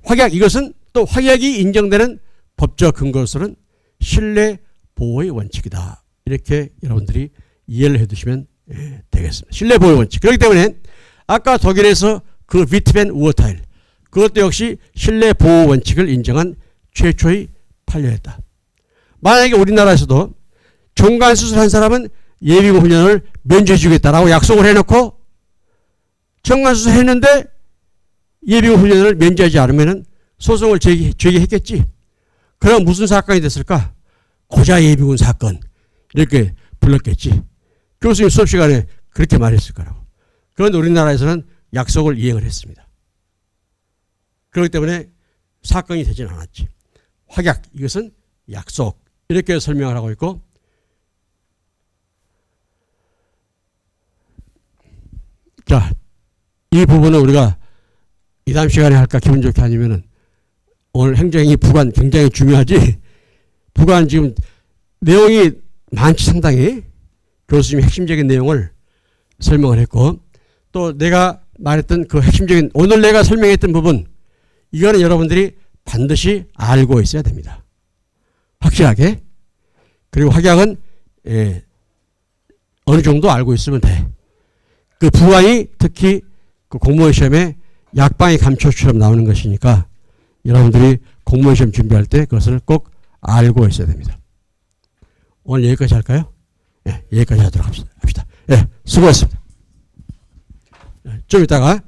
확약, 이것은 또 확약이 인정되는 법적 근거로서는 신뢰 보호의 원칙이다. 이렇게 여러분들이 이해를 해두시면 되겠습니다. 신뢰 보호의 원칙. 그렇기 때문에 아까 독일에서 그 위트벤 우어타일, 그것도 역시 신뢰 보호 원칙을 인정한 최초의 판례였다. 만약에 우리나라에서도 종관 수술한 사람은 예비군 훈련을 면제해 주겠다라고 약속을 해놓고 정관 수술했는데 예비군 훈련을 면제하지 않으면 소송을 제기했겠지. 그럼 무슨 사건이 됐을까? 고자 예비군 사건, 이렇게 불렀겠지. 교수님 수업 시간에 그렇게 말했을 거라고. 그런데 우리나라에서는 약속을 이행을 했습니다. 그렇기 때문에 사건이 되지는 않았지. 확약, 이것은 약속, 이렇게 설명을 하고 있고, 자, 이 부분은 우리가 이 다음 시간에 할까 기분 좋게 아니면은 오늘 행정행위 부관 굉장히 중요하지. 부관 지금 내용이 많지 상당히. 교수님이 핵심적인 내용을 설명을 했고, 또 내가 말했던 그 핵심적인, 오늘 내가 설명했던 부분, 이거는 여러분들이 반드시 알고 있어야 됩니다. 확실하게. 그리고 확약은 어느 정도 알고 있으면 돼. 그 부관이 특히 그 공무원 시험에 약방의 감초처럼 나오는 것이니까 여러분들이 공무원 시험 준비할 때 그것을 꼭 알고 있어야 됩니다. 오늘 여기까지 할까요? 예, 여기까지 하도록 합시다. 예, 수고했습니다. 좀 이따가